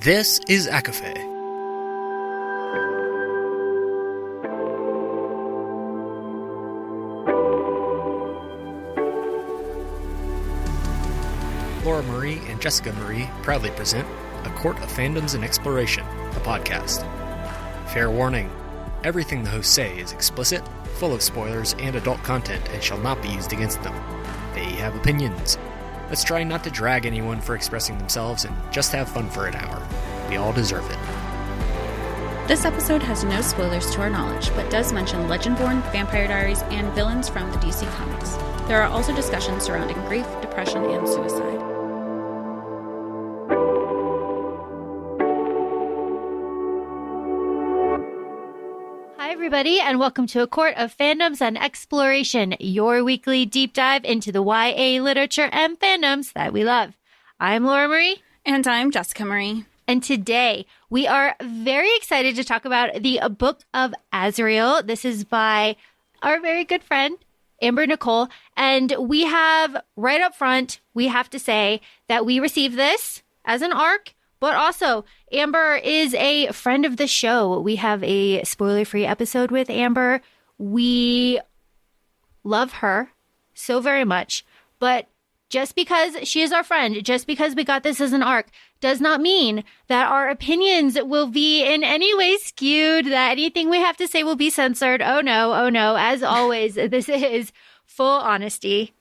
This is ACOFAE. Laura Marie and Jessica Marie proudly present A Court of Fandoms and Exploration, a podcast. Fair warning, everything the hosts say is explicit, full of spoilers and adult content and shall not be used against them. They have opinions. Let's try not to drag anyone for expressing themselves and just have fun for an hour. We all deserve it. This episode has no spoilers to our knowledge, but does mention Legendborn, Vampire Diaries, and villains from the DC Comics. There are also discussions surrounding grief, depression, and suicide. Hi, everybody, and welcome to A Court of Fandoms and Exploration, your weekly deep dive into the YA literature and fandoms that we love. I'm Laura Marie. And I'm Jessica Marie. And today we are very excited to talk about the Book of Azrael. This is by our very good friend, Amber Nicole. And we have, right up front, we have to say that we received this as an ARC. But also, Amber is a friend of the show. We have a spoiler-free episode with Amber. We love her so very much. But just because she is our friend, just because we got this as an ARC, does not mean that our opinions will be in any way skewed, that anything we have to say will be censored. Oh no. As always, this is full honesty.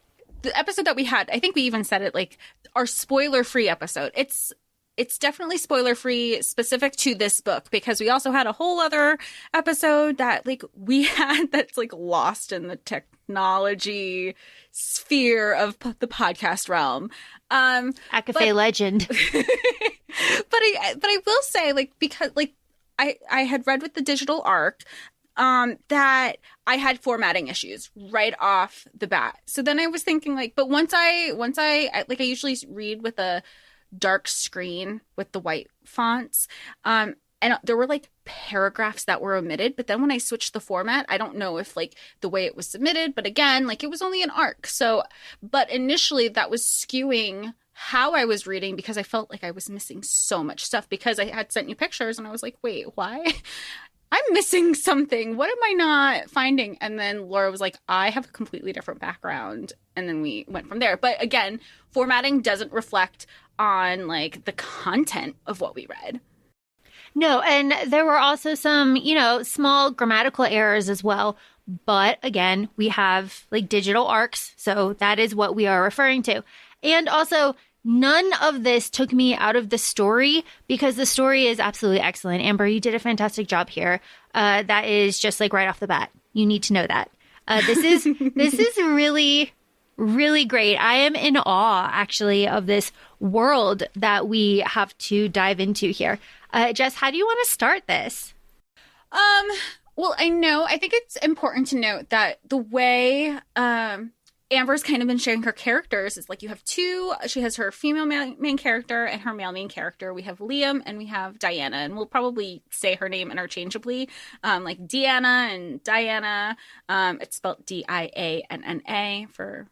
The episode that we had, I think we even said it, like, our spoiler-free episode. It's definitely spoiler-free specific to this book, because we also had a whole other episode that, like, we had that's, like, lost in the technology sphere of the podcast realm. ACOFAE legend. But I will say, like, because, like, I had read with the digital ARC that I had formatting issues right off the bat. So then I was thinking, like, but once I usually read with a dark screen with the white fonts, and there were, like, paragraphs that were omitted, but then when I switched the format, I don't know if, like, the way it was submitted, but again, like, it was only an ARC. So, but initially that was skewing how I was reading, because I felt like I was missing so much stuff, because I had sent you pictures and I was like, wait, why? I'm missing something. What am I not finding? And then Laura was like, I have a completely different background. And then we went from there. But again, formatting doesn't reflect on, like, the content of what we read. No, and there were also some, small grammatical errors as well. But again, we have, like, digital ARCs, so that is what we are referring to. And also, none of this took me out of the story, because the story is absolutely excellent. Amber, you did a fantastic job here. That is just, like, right off the bat. You need to know that. This is really, really great. I am in awe, actually, of this world that we have to dive into here. Jess, how do you want to start this? Well, I think it's important to note that the way Amber's kind of been sharing her characters is, like, you have two. She has her female main character and her male main character. We have Liam and we have Diana, and we'll probably say her name interchangeably, like Deanna and Diana. It's spelled Dianna for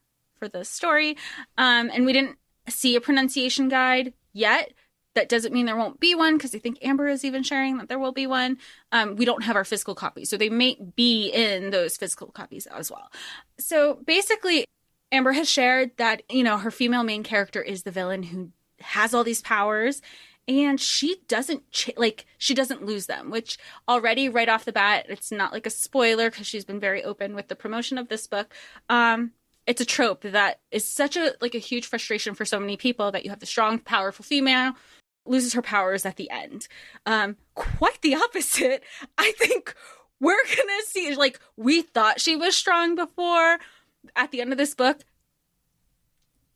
the story. And we didn't see a pronunciation guide yet. That doesn't mean there won't be one, because I think Amber is even sharing that there will be one. We don't have our physical copies, so they may be in those physical copies as well. So basically, Amber has shared that, her female main character is the villain who has all these powers, and she doesn't she doesn't lose them, which already right off the bat, it's not like a spoiler, because she's been very open with the promotion of this book. It's a trope that is such a huge frustration for so many people, that you have the strong, powerful female loses her powers at the end. Quite the opposite. I think we're gonna see, like, we thought she was strong before. At the end of this book,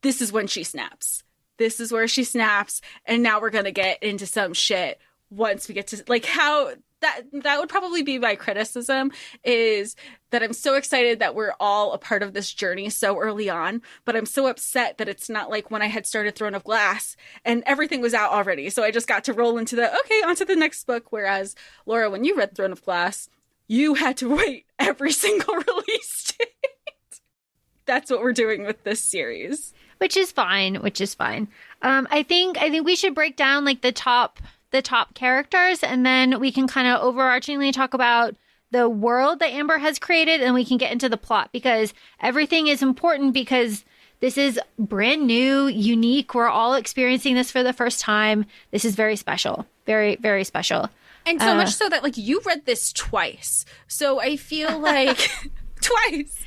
this is when she snaps. This is where she snaps, and now we're gonna get into some shit once we get to, like, how that would probably be my criticism, is that I'm so excited that we're all a part of this journey so early on, but I'm so upset that it's not like when I had started Throne of Glass and everything was out already. So I just got to roll into onto the next book. Whereas, Laura, when you read Throne of Glass, you had to wait every single release date. That's what we're doing with this series. Which is fine. I think we should break down, like, the top the top characters, and then we can kind of overarchingly talk about the world that Amber has created, and we can get into the plot, because everything is important, because this is brand new, unique. We're all experiencing this for the first time. This is very special. Very, very special. And so much so that, like, you read this twice. So I feel like twice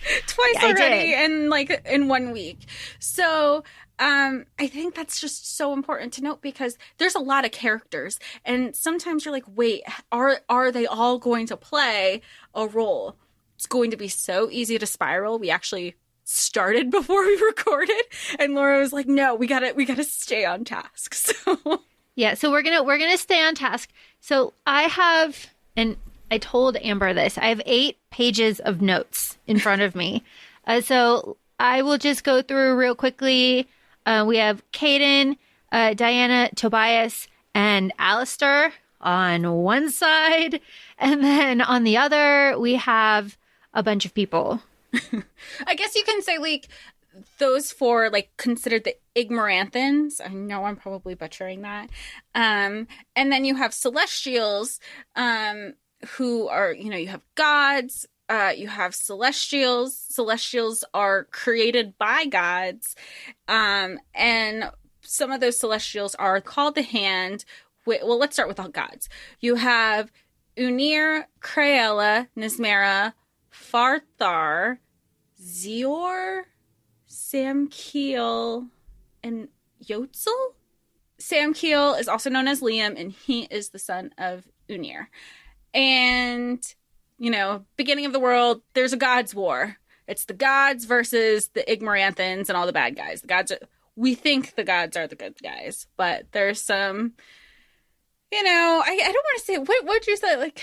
already in 1 week. So I think that's just so important to note, because there's a lot of characters, and sometimes you're like, wait, are they all going to play a role? It's going to be so easy to spiral. We actually started before we recorded, and Laura was like, no, we gotta stay on task. So yeah, so we're gonna stay on task. So I have, and I told Amber this, I have 8 pages of notes in front of me. So I will just go through real quickly. We have Caden, Diana, Tobias, and Alistair on one side. And then on the other, we have a bunch of people. I guess you can say, like, those 4, like, considered the Igmoranthins. I know I'm probably butchering that. And then you have Celestials, who are, you have gods. You have Celestials. Celestials are created by gods. And some of those Celestials are called the Hand. Well, let's start with all gods. You have Unir, Craella, Nismera, Farthar, Zior, Samkiel, and Yotzel? Samkiel is also known as Liam, and he is the son of Unir. And, beginning of the world, there's a gods war. It's the gods versus the Igmoranthins and all the bad guys. We think the gods are the good guys, but there's some, I don't want to say, what would you say? Like,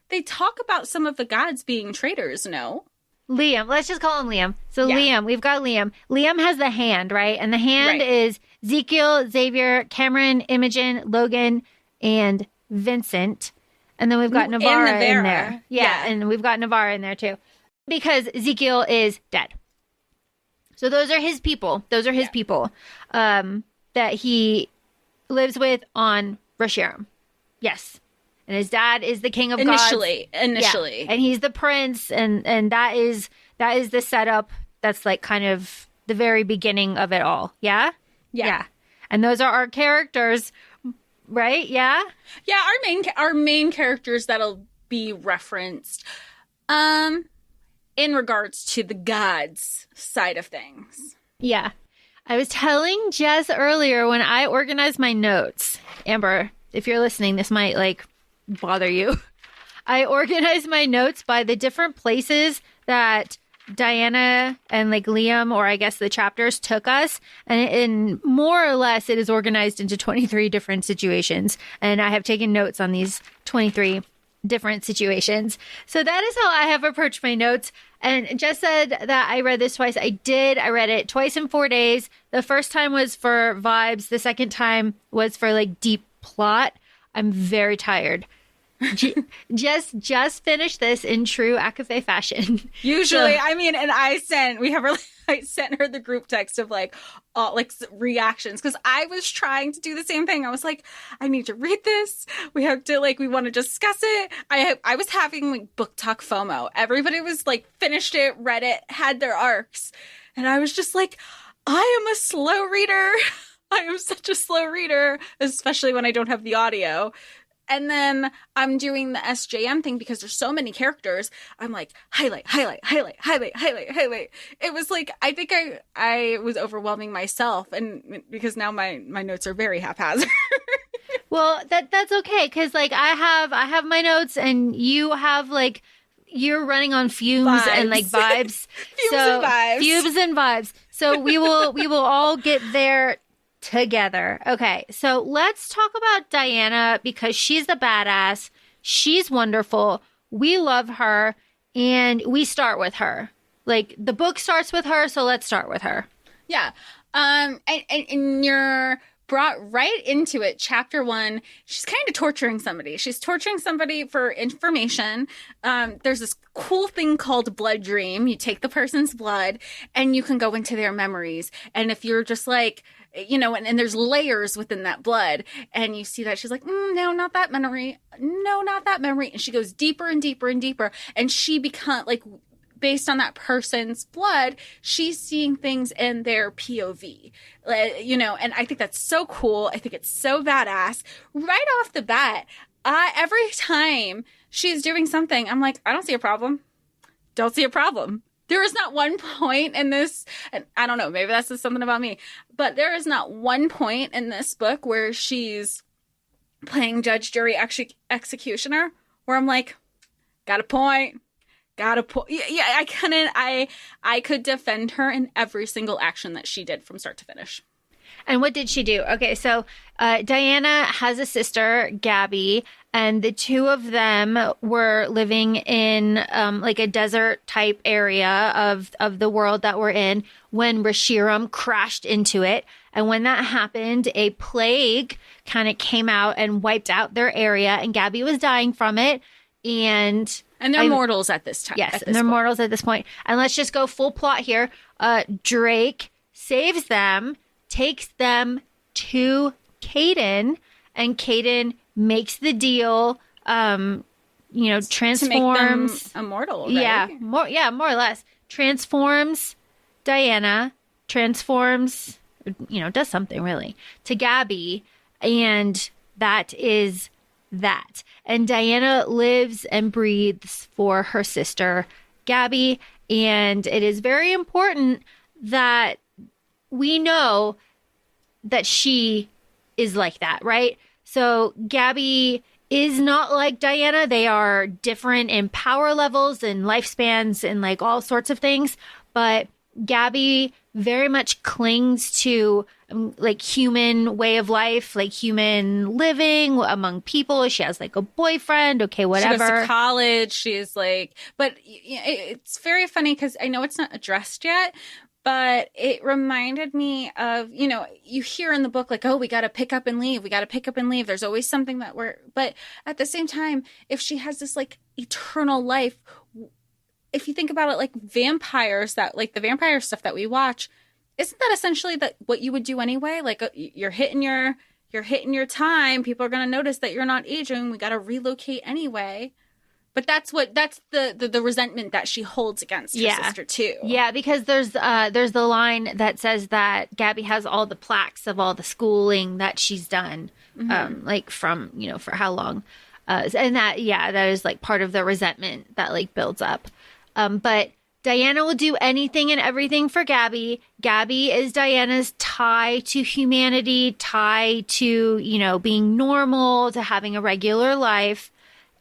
they talk about some of the gods being traitors, no? Liam. Let's just call him Liam. So yeah. Liam, we've got Liam. Liam has the Hand, right? And the Hand is Ezekiel, Xavier, Cameron, Imogen, Logan, and Vincent. And then we've got Navarra in there. Yeah, and we've got Navarra in there too. Because Ezekiel is dead. So those are his people. That he lives with on Rashiram. Yes. And his dad is the king of gods. Initially. Yeah. And he's the prince, and that is the setup. That's like kind of the very beginning of it all. Yeah? Yeah. And those are our characters, right? Yeah? Yeah, our main characters that'll be referenced in regards to the gods side of things. Yeah. I was telling Jess earlier when I organized my notes, Amber, if you're listening, this might bother you. I organized my notes by the different places that Diana and Liam, or I guess the chapters, took us, and in more or less it is organized into 23 different situations, and I have taken notes on these 23 different situations. So that is how I have approached my notes. And Jess said that I read this twice. I did. I read it twice in 4 days. The first time was for vibes. The second time was for like deep plot. I'm very tired. Just finished this in true ACOFAE fashion. Usually, so, and I sent her the group text of reactions, because I was trying to do the same thing. I was like, I need to read this. We have to we want to discuss it. I was having book talk FOMO. Everybody was finished it, read it, had their arcs, and I was just like, I am a slow reader. I am such a slow reader, especially when I don't have the audio. And then I'm doing the SJM thing because there's so many characters. I'm like, highlight. It was I think I was overwhelming myself, and because now my notes are very haphazard. Well, that's okay, because I have my notes, and you have you're running on fumes and vibes. Fumes and vibes. So we will all get there together. Okay, so let's talk about Diana, because she's the badass. She's wonderful. We love her, and we start with her. The book starts with her, so let's start with her. Yeah. And you're brought right into it. Chapter 1, she's kind of torturing somebody. She's torturing somebody for information. There's this cool thing called blood dream. You take the person's blood, and you can go into their memories. And if you're just and there's layers within that blood. And you see that she's like, no, not that memory. No, not that memory. And she goes deeper and deeper and deeper. And she becomes like, based on that person's blood, she's seeing things in their POV, and I think that's so cool. I think it's so badass. Right off the bat, every time she's doing something, I'm like, I don't see a problem. Don't see a problem. There is not one point in this, and I don't know, maybe that's just something about me, but there is not one point in this book where she's playing judge, jury, executioner, where I'm like, got a point. Yeah, I could defend her in every single action that she did from start to finish. And what did she do? Okay, so Diana has a sister, Gabby, and the two of them were living in like a desert type area of the world that we're in when Reshiram crashed into it. And when that happened, a plague kind of came out and wiped out their area, and Gabby was dying from it. And they're mortals at this time. Yes, and they're mortals at this point. And let's just go full plot here. Drake saves them, takes them to Caden, and Caden makes the deal, transforms. To make them immortal, right? Yeah, more or less. Transforms Diana, does something really, to Gabby, and that is that. And Diana lives and breathes for her sister, Gabby, and it is very important that we know that she is like that, right? So Gabby is not like Diana. They are different in power levels and lifespans and like all sorts of things. But Gabby very much clings to like human way of life, like human living among people. She has like a boyfriend. Okay, whatever. She goes to college. She's like, but it's very funny because I know it's not addressed yet, but it reminded me of, you hear in the book, like, oh, we got to pick up and leave. We got to pick up and leave. There's always something but at the same time, if she has this like eternal life, if you think about it, like vampires, that like the vampire stuff that we watch, isn't that essentially what you would do anyway? Like you're hitting your time. People are going to notice that you're not aging. We got to relocate anyway. But that's the resentment that she holds against her sister too. Yeah, because there's the line that says that Gabby has all the plaques of all the schooling that she's done, like from for how long, and that is like part of the resentment that like builds up. But Diana will do anything and everything for Gabby. Gabby is Diana's tie to humanity, tie to being normal, to having a regular life.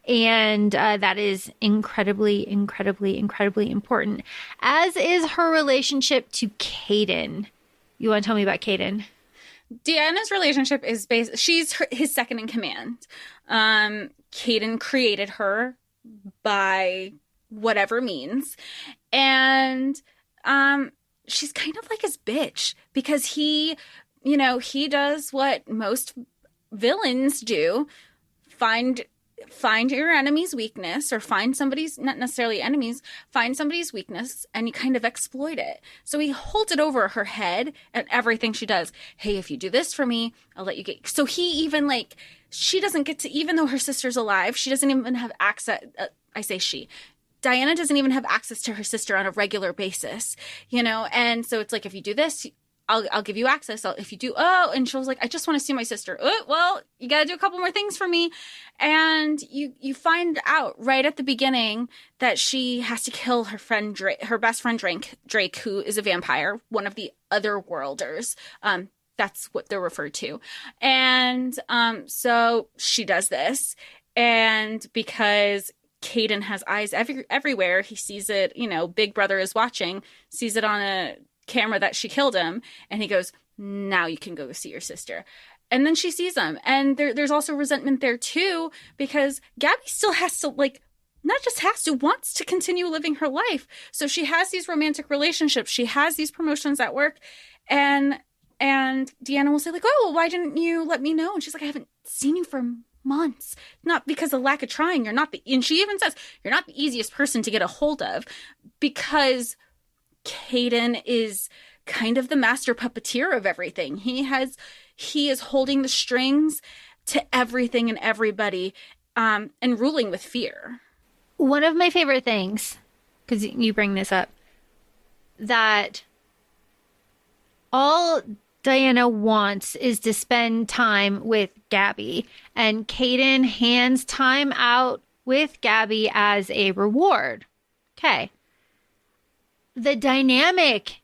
And that is incredibly, incredibly, incredibly important, as is her relationship to Caden. You want to tell me about Caden? Diana's relationship is she's his second in command. Caden created her by whatever means. And she's kind of like his bitch because he does what most villains do, find your enemy's weakness, or find somebody's, not necessarily enemies, find somebody's weakness and you kind of exploit it. So he holds it over her head and everything she does. Hey, if you do this for me, I'll let you get. So he even like, she doesn't get to, even though her sister's alive, she doesn't even have access. I say she. Diana doesn't even have access to her sister on a regular basis, and so it's like, if you do this, I'll give you access. If you do, and she was like, I just want to see my sister. Well, you got to do a couple more things for me. And you find out right at the beginning that she has to kill her friend, her best friend, Drake, who is a vampire, one of the other worlders. That's what they're referred to. And so she does this. And because Caden has eyes everywhere, he sees it, Big Brother is watching, sees it on a camera that she killed him, and he goes, now you can go see your sister. And then she sees him, and there's also resentment there too, because Gabby still has to, like, not just has to, wants to continue living her life. So she has these romantic relationships, she has these promotions at work, and Deanna will say, like, oh, well, why didn't you let me know? And she's like, I haven't seen you for months. Not because of lack of trying. And she even says, you're not the easiest person to get a hold of, because Caden is kind of the master puppeteer of everything. He is holding the strings to everything and everybody, and ruling with fear. One of my favorite things, because you bring this up, that all Diana wants is to spend time with Gabby, and Caden hands time out with Gabby as a reward. Okay. The dynamic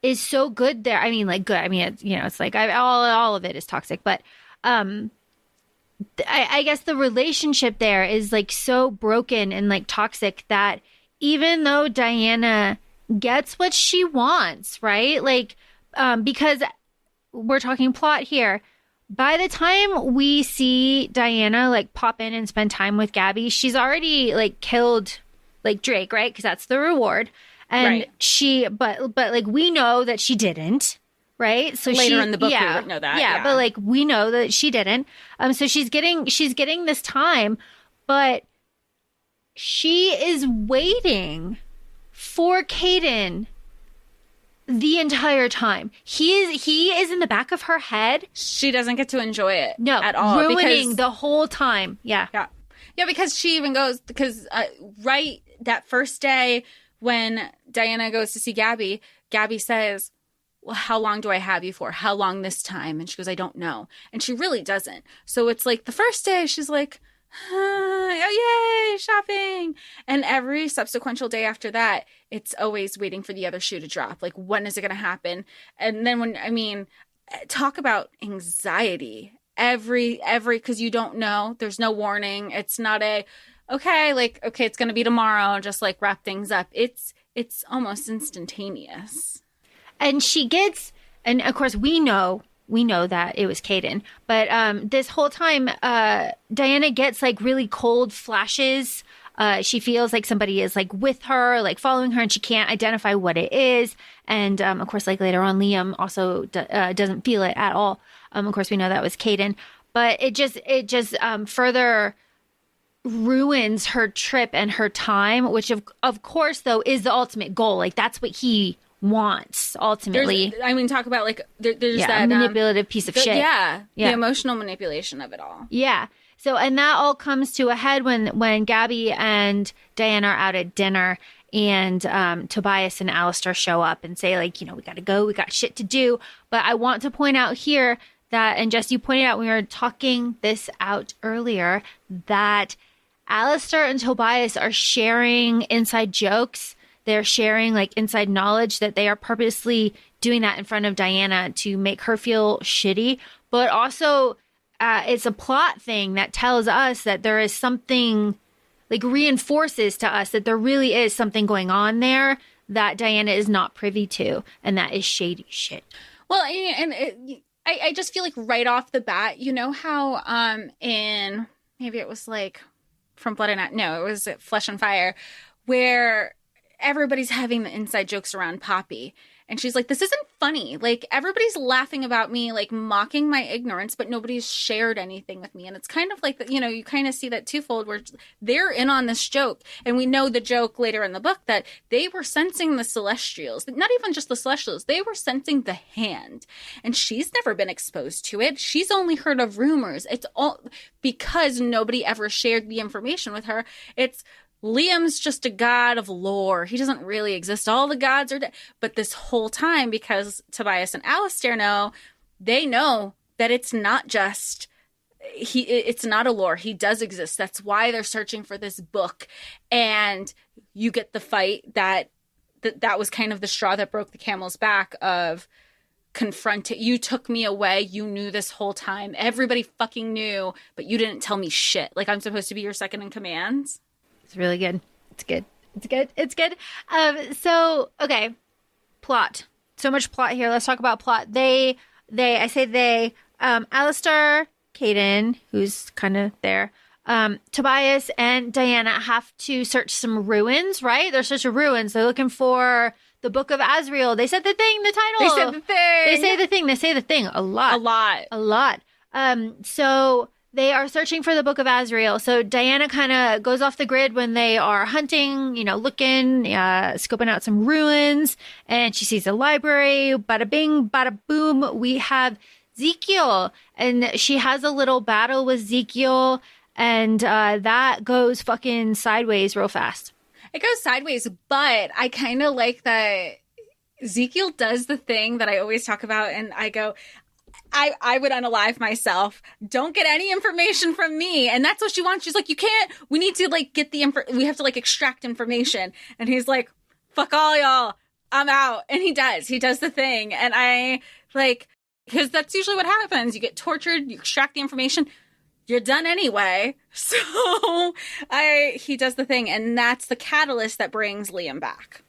is so good there. I mean, like, good. I mean, it's, you know, it's like all of it is toxic, but I guess the relationship there is like so broken and like toxic that even though Diana gets what she wants, right? Like, because we're talking plot here. By the time we see Diana like pop in and spend time with Gabby, she's already like killed like Drake, right? Because that's the reward. And right. But like we know that she didn't, right? So later in the book, we would know that. Yeah, but like we know that she didn't. So she's getting this time, but she is waiting for Caden the entire time. He is in the back of her head. She doesn't get to enjoy it at all. Ruining the whole time. Yeah. Yeah, because she even goes, because right that first day when Diana goes to see Gabby, Gabby says, well, how long do I have you for? How long this time? And she goes, I don't know. And she really doesn't. So it's like the first day she's like, oh, yay, shopping. And every subsequent day after that, it's always waiting for the other shoe to drop. Like, when is it going to happen? And then talk about anxiety. Because you don't know. There's no warning. It's not okay, it's going to be tomorrow. Just like wrap things up. It's almost instantaneous. And she gets, and of course we know that it was Caden, but this whole time, Diana gets like really cold flashes. She feels like somebody is like with her, like following her, and she can't identify what it is. And of course, like later on, Liam also doesn't feel it at all. Of course, we know that was Caden, but it just further ruins her trip and her time, which of course though is the ultimate goal. Like that's what he wants ultimately. Talk about like there's that manipulative piece of shit. Yeah, the emotional manipulation of it all. Yeah. So, and that all comes to a head when Gabby and Diana are out at dinner, and Tobias and Alistair show up and say like, you know, we got to go, we got shit to do. But I want to point out here that, and Jess, you pointed out when we were talking this out earlier, that Alistair and Tobias are sharing inside jokes. They're sharing like inside knowledge that they are purposely doing that in front of Diana to make her feel shitty. But also it's a plot thing that tells us that there is something, like reinforces to us that there really is something going on there that Diana is not privy to. And that is shady shit. Well, I just feel like right off the bat, you know how in, maybe it was like From Blood and it was Flesh and Fire, where everybody's having the inside jokes around Poppy. And she's like, this isn't funny. Like, everybody's laughing about me, like mocking my ignorance, but nobody's shared anything with me. And it's kind of like, you know, you kind of see that twofold where they're in on this joke. And we know the joke later in the book that they were sensing the Celestials, not even just the Celestials, they were sensing the hand. And she's never been exposed to it. She's only heard of rumors. It's all because nobody ever shared the information with her. It's Liam's just a god of lore. He doesn't really exist. All the gods are dead. But this whole time, because Tobias and Alistair know, they know that it's not just it's not a lore. He does exist. That's why they're searching for this book. And you get the fight that was kind of the straw that broke the camel's back of confronting. You took me away. You knew this whole time. Everybody fucking knew, but you didn't tell me shit. Like, I'm supposed to be your second in command. It's really good. It's good. It's good. It's good. So, okay. Plot. So much plot here. Let's talk about plot. Alistair, Caden, who's kind of there, Tobias and Diana have to search some ruins, right? They're searching ruins. They're looking for the Book of Azrael. They said the thing, the title. They said the thing. They say the thing. They say the thing a lot. A lot. So they are searching for the Book of Azrael. So Diana kind of goes off the grid when they are hunting, looking, scoping out some ruins, and she sees a library. Bada bing, bada boom. We have Ezekiel, and she has a little battle with Ezekiel, and that goes fucking sideways real fast. It goes sideways, but I kind of like that Ezekiel does the thing that I always talk about, and I go, I would unalive myself. Don't get any information from me. And that's what she wants. She's like, you can't, we need to like get the we have to like extract information. And he's like, fuck all y'all, I'm out. And he does the thing. And I like, because that's usually what happens. You get tortured, you extract the information, you're done anyway. So he does the thing. And that's the catalyst that brings Liam back.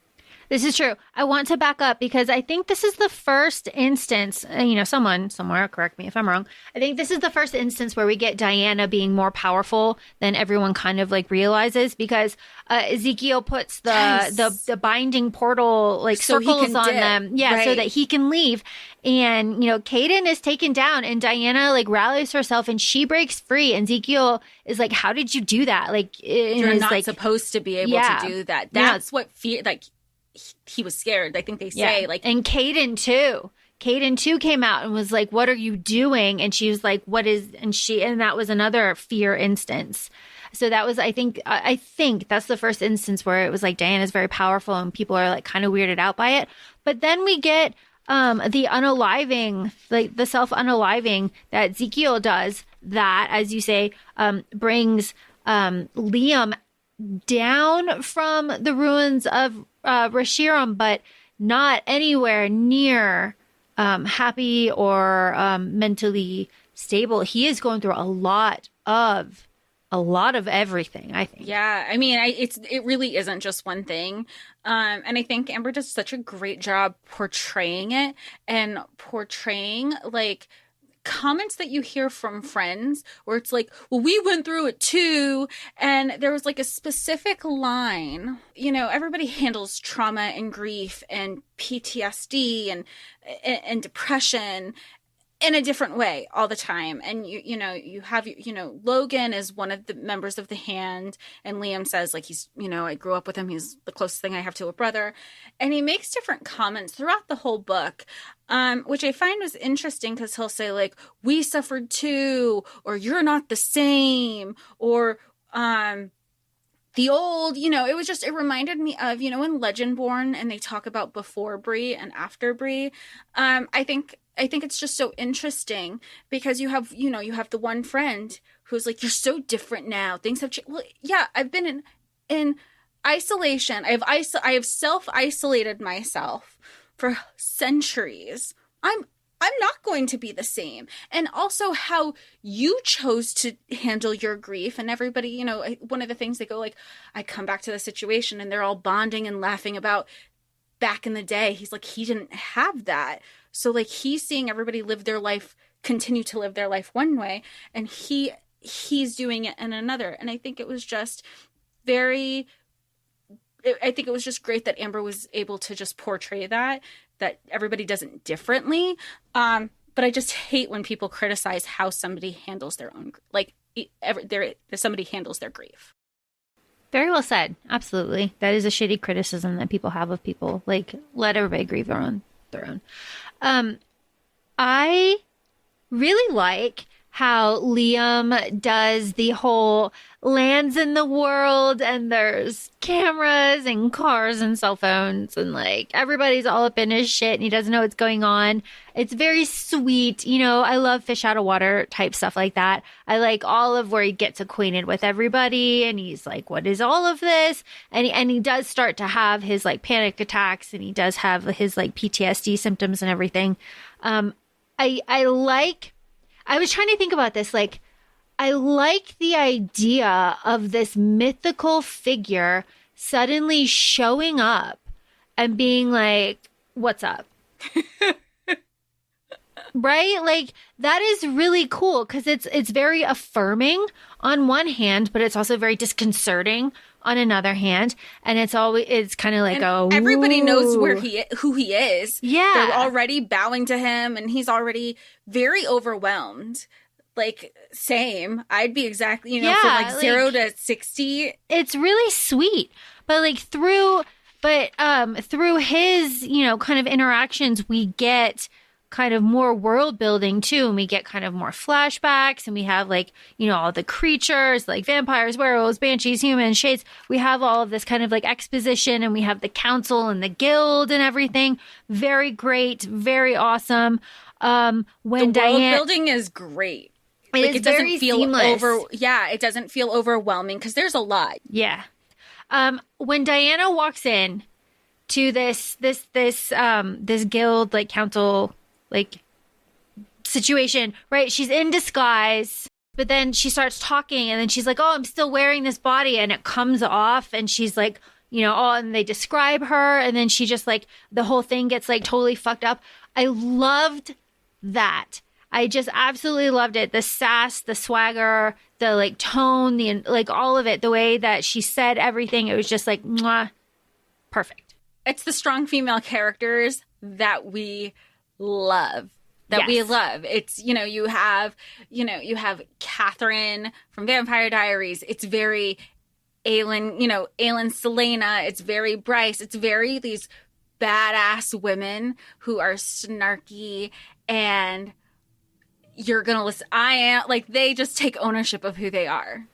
This is true. I want to back up because I think this is the first instance, someone somewhere, correct me if I'm wrong. I think this is the first instance where we get Diana being more powerful than everyone kind of like realizes, because Ezekiel puts the binding portal like so circles on them. Yeah. Right. So that he can leave. And, Caden is taken down and Diana like rallies herself and she breaks free. And Ezekiel is like, how did you do that? Like, you're not supposed to be able to do that. That's what fear, like, he was scared. I think they say like, and Caden too came out and was like, what are you doing? And she was like, what is, and that was another fear instance. So that was, I think that's the first instance where it was like Diana's very powerful and people are like kind of weirded out by it. But then we get the unaliving, like the self unaliving that Ezekiel does, that, as you say, brings Liam down from the ruins of Reshiram, but not anywhere near happy or mentally stable. He is going through a lot of everything, I think. Yeah, I mean, it really isn't just one thing. And I think Amber does such a great job portraying it, and portraying like comments that you hear from friends where it's like, well, we went through it too. And there was like a specific line, everybody handles trauma and grief and PTSD and depression in a different way all the time. And you have, Logan is one of the members of the Hand, and Liam says like, he's, I grew up with him. He's the closest thing I have to a brother. And he makes different comments throughout the whole book, which I find was interesting, because he'll say like, we suffered too, or you're not the same, or, the old, it reminded me of, in Legendborn, and they talk about before Bree and after Bree. I think it's just so interesting, because you have the one friend who's like, you're so different now. Things have changed. Well, yeah, I've been in isolation. I have self-isolated myself for centuries. I'm not going to be the same. And also how you chose to handle your grief, and everybody, one of the things they go like, I come back to the situation and they're all bonding and laughing about back in the day. He's like, he didn't have that. So like, he's seeing everybody continue to live their life one way, and he's doing it in another. And I think it was just great that Amber was able to just portray that everybody does it differently. But I just hate when people criticize how somebody handles their own, like somebody handles their grief. Very well said. Absolutely. That is a shitty criticism that people have of people. Like, let everybody grieve their own. I really like how Liam does the whole lands in the world and there's cameras and cars and cell phones and like everybody's all up in his shit and he doesn't know what's going on. It's very sweet. I love fish out of water type stuff like that. I like all of where he gets acquainted with everybody and he's like, what is all of this? And he does start to have his like panic attacks and he does have his like PTSD symptoms and everything. I was trying to think about this. Like, I like the idea of this mythical figure suddenly showing up and being like, what's up? Right? Like, that is really cool because it's very affirming on one hand, but it's also very disconcerting on another hand. And it's kind of like, everybody knows who he is. Yeah. They're already bowing to him and he's already very overwhelmed like, same. I'd be exactly, from Yeah, like 0 to 60. It's really sweet. But like through his, kind of interactions, we get kind of more world building too, and we get kind of more flashbacks, and we have like, all the creatures like vampires, werewolves, banshees, humans, shades. We have all of this kind of like exposition, and we have the council and the guild and everything. Very great, very awesome. When the world building is great. Like, it doesn't feel seamless. It doesn't feel overwhelming because there's a lot. Yeah. When Diana walks in to this guild, like, council, like, situation, right? She's in disguise, but then she starts talking, and then she's like, oh, I'm still wearing this body, and it comes off, and she's like, and they describe her, and then she just, like, the whole thing gets, like, totally fucked up. I loved that. I just absolutely loved it. The sass, the swagger, the like tone, the like all of it, the way that she said everything. It was just like, mwah, perfect. It's the strong female characters that we love. It's, you have Catherine from Vampire Diaries. It's very Aelin Selena. It's very Bryce. It's very these badass women who are snarky, and you're going to listen. They just take ownership of who they are.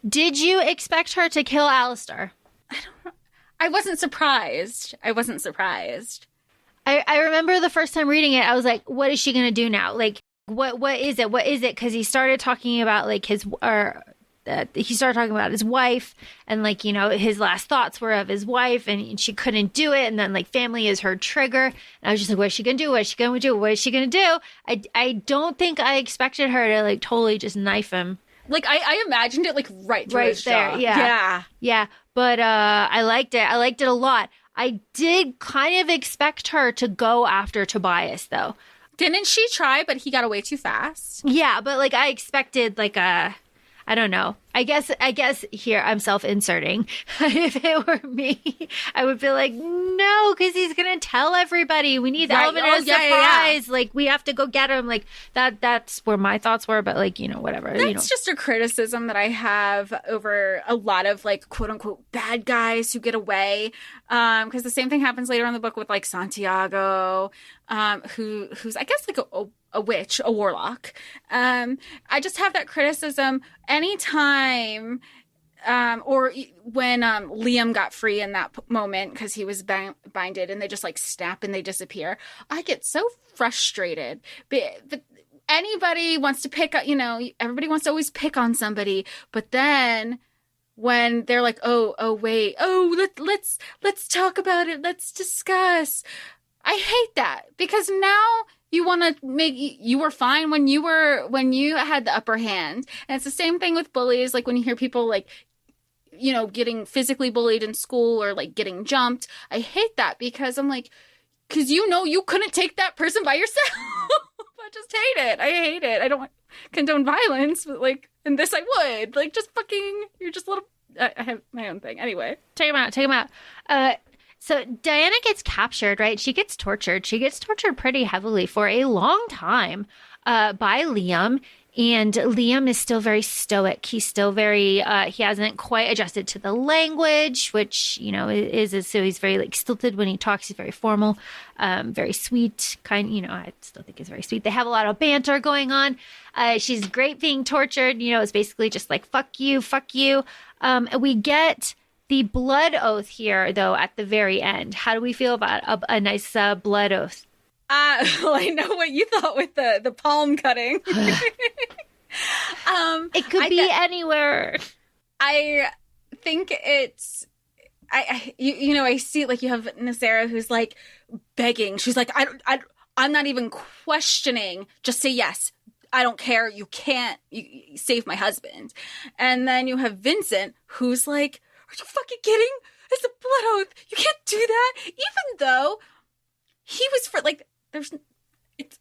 Did you expect her to kill Alistair? I don't know. I wasn't surprised. I remember the first time reading it, I was like, what is she going to do now? Like, what is it? What is it? Because he started talking about like he started talking about his wife, and like, his last thoughts were of his wife, and she couldn't do it. And then like family is her trigger. And I was just like, what is she going to do? What is she going to do? What is she going to do? I don't think I expected her to like totally just knife him. Like I imagined it like right his there. jaw. Yeah. But I liked it. I liked it a lot. I did kind of expect her to go after Tobias though. Didn't she try, but he got away too fast? Yeah. But like I expected like I don't know. I guess here I'm self-inserting. If it were me, I would be like, no, because he's going to tell everybody. We need the element of surprise. Yeah. Like, we have to go get him. Like, that's where my thoughts were. But, like, whatever. That's just a criticism that I have over a lot of, like, quote-unquote bad guys who get away. Because the same thing happens later in the book with, like, Santiago, who's, I guess, like, a witch, a warlock. I just have that criticism anytime, or when Liam got free in that moment because he was binded, and they just like snap and they disappear. I get so frustrated. But anybody wants to pick, everybody wants to always pick on somebody, but then when they're like, let's talk about it, let's discuss. I hate that, because now you want to you were fine when you had the upper hand. And it's the same thing with bullies. Like when you hear people like, getting physically bullied in school or like getting jumped. I hate that, because I'm like, because you couldn't take that person by yourself. I just hate it. I hate it. I don't condone violence, but like in this I would. Like just fucking, you're just a little, I have my own thing. Anyway. Take him out. So Diana gets captured, right? She gets tortured. She gets tortured pretty heavily for a long time by Liam. And Liam is still very stoic. He's still very, he hasn't quite adjusted to the language, which, is so he's very like stilted when he talks. He's very formal, very sweet, I still think he's very sweet. They have a lot of banter going on. She's great being tortured. It's basically just like, fuck you. We get the blood oath here, though, at the very end. How do we feel about a nice blood oath? Well, I know what you thought with the palm cutting. It could be anywhere. I think it's, I see, like, you have Nazara who's like begging. She's like, I'm not even questioning. Just say yes. I don't care. You save my husband. And then you have Vincent who's like, are you fucking kidding? It's a blood oath. You can't do that. Even though he was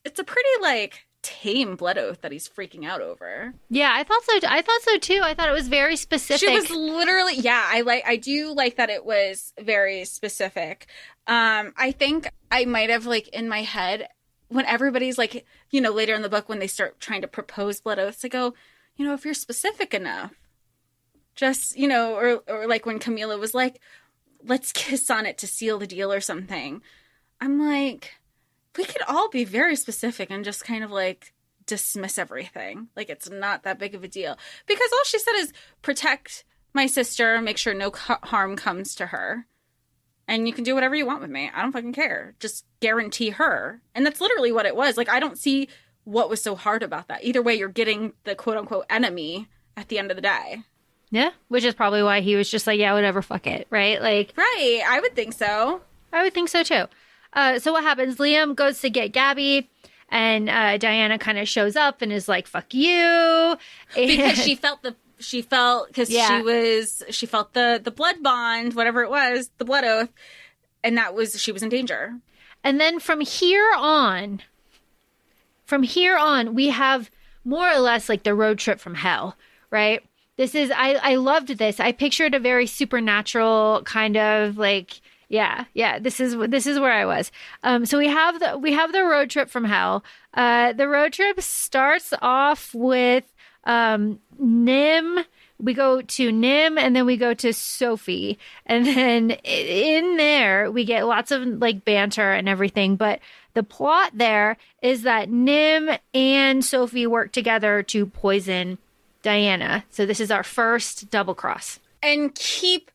it's a pretty like tame blood oath that he's freaking out over. Yeah, I thought so too. I thought it was very specific. She was literally, I do like that it was very specific. I think I might have like in my head when everybody's like, you know, later in the book when they start trying to propose blood oaths, I go, you know, if you're specific enough, just, you know, or like when Camila was like, let's kiss on it to seal the deal or something. I'm like, we could all be very specific and just kind of like dismiss everything. Like it's not that big of a deal. Because all she said is protect my sister, make sure no harm comes to her. And you can do whatever you want with me. I don't fucking care. Just guarantee her. And that's literally what it was. Like, I don't see what was so hard about that. Either way, you're getting the quote unquote enemy at the end of the day. Yeah, which is probably why he was just like, yeah, whatever, fuck it, right? Like, right, I would think so. I would think so too. So what happens? Liam goes to get Gabby, and Diana kind of shows up and is like, "Fuck you," because she felt the blood bond, whatever it was, the blood oath, and she was in danger. And then from here on, we have more or less like the road trip from hell, right? This is, I loved this. I pictured a very supernatural kind of like, yeah. This is where I was. So we have the road trip from hell. The road trip starts off with Nim. We go to Nim and then we go to Sophie. And then in there we get lots of like banter and everything. But the plot there is that Nim and Sophie work together to poison Diana. So this is our first double cross. And keep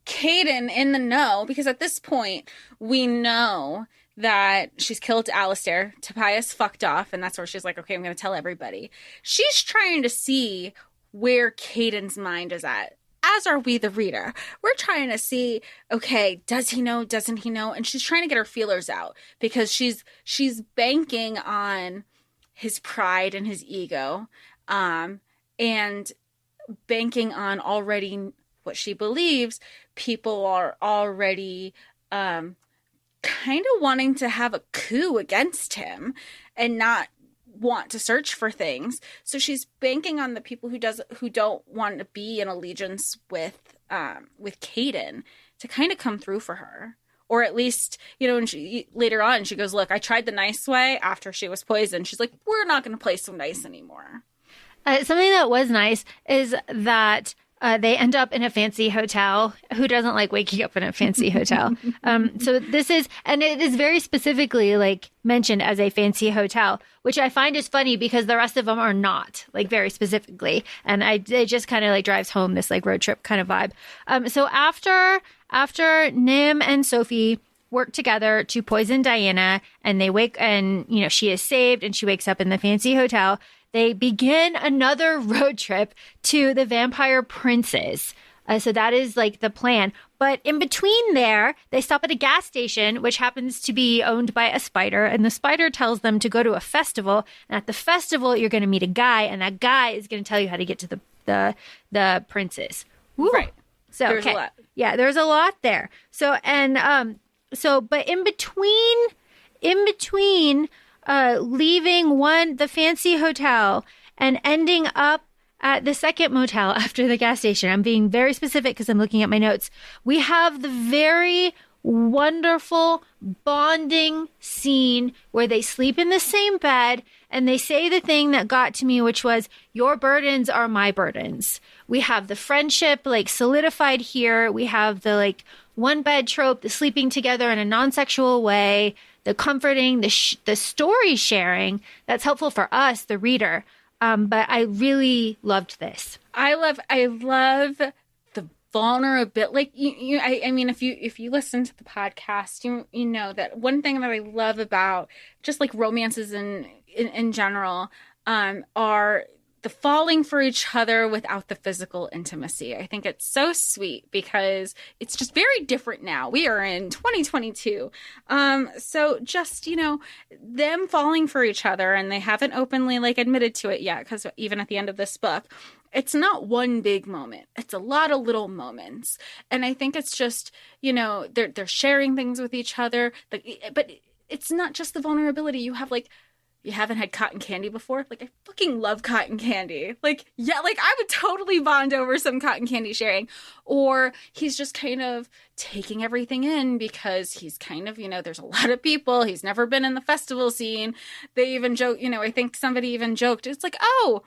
Caden in the know, because at this point we know that she's killed Alistair. Tobias fucked off, and that's where she's like, okay, I'm going to tell everybody. She's trying to see where Caden's mind is at, as are we, the reader. We're trying to see, okay, does he know, doesn't he know? And she's trying to get her feelers out, because she's banking on his pride and his ego, and banking on already what she believes people are already kind of wanting to have a coup against him and not want to search for things. So she's banking on the people who don't want to be in allegiance with Caden to kind of come through for her. Or at least, you know, and later on she goes, look, I tried the nice way after she was poisoned. She's like, we're not going to play so nice anymore. Something that was nice is that they end up in a fancy hotel. Who doesn't like waking up in a fancy hotel? So this is, and it is very specifically like mentioned as a fancy hotel, which I find is funny because the rest of them are not, like very specifically. And it just kind of like drives home this like road trip kind of vibe. So after Nim and Sophie work together to poison Diana, and they wake, and you know she is saved and she wakes up in the fancy hotel, they begin another road trip to the vampire princes. So that is like the plan. But in between there, they stop at a gas station, which happens to be owned by a spider. And the spider tells them to go to a festival. And at the festival, you're going to meet a guy. And that guy is going to tell you how to get to the princes. Woo. Right. So, there's a lot. Yeah, there's a lot there. So, and but in between leaving the fancy hotel and ending up at the second motel after the gas station. I'm being very specific because I'm looking at my notes. We have the very wonderful bonding scene where they sleep in the same bed and they say the thing that got to me, which was, your burdens are my burdens. We have the friendship like solidified here. We have the like one bed trope, the sleeping together in a non-sexual way, the comforting, the story sharing that's helpful for us, the reader. But I really loved this. I love the vulnerability. Like I mean, if you listen to the podcast, you know that one thing that I love about just like romances in general are the falling for each other without the physical intimacy. I think it's so sweet because it's just very different now. We are in 2022. So just, you know, them falling for each other, and they haven't openly like admitted to it yet, because even at the end of this book, it's not one big moment. It's a lot of little moments. And I think it's just, you know, they're sharing things with each other, but it's not just the vulnerability. You have like you haven't had cotton candy before? Like, I fucking love cotton candy. Like, yeah, like I would totally bond over some cotton candy sharing. Or he's just kind of taking everything in because he's kind of, there's a lot of people. He's never been in the festival scene. They even joke, I think somebody even joked, it's like, oh,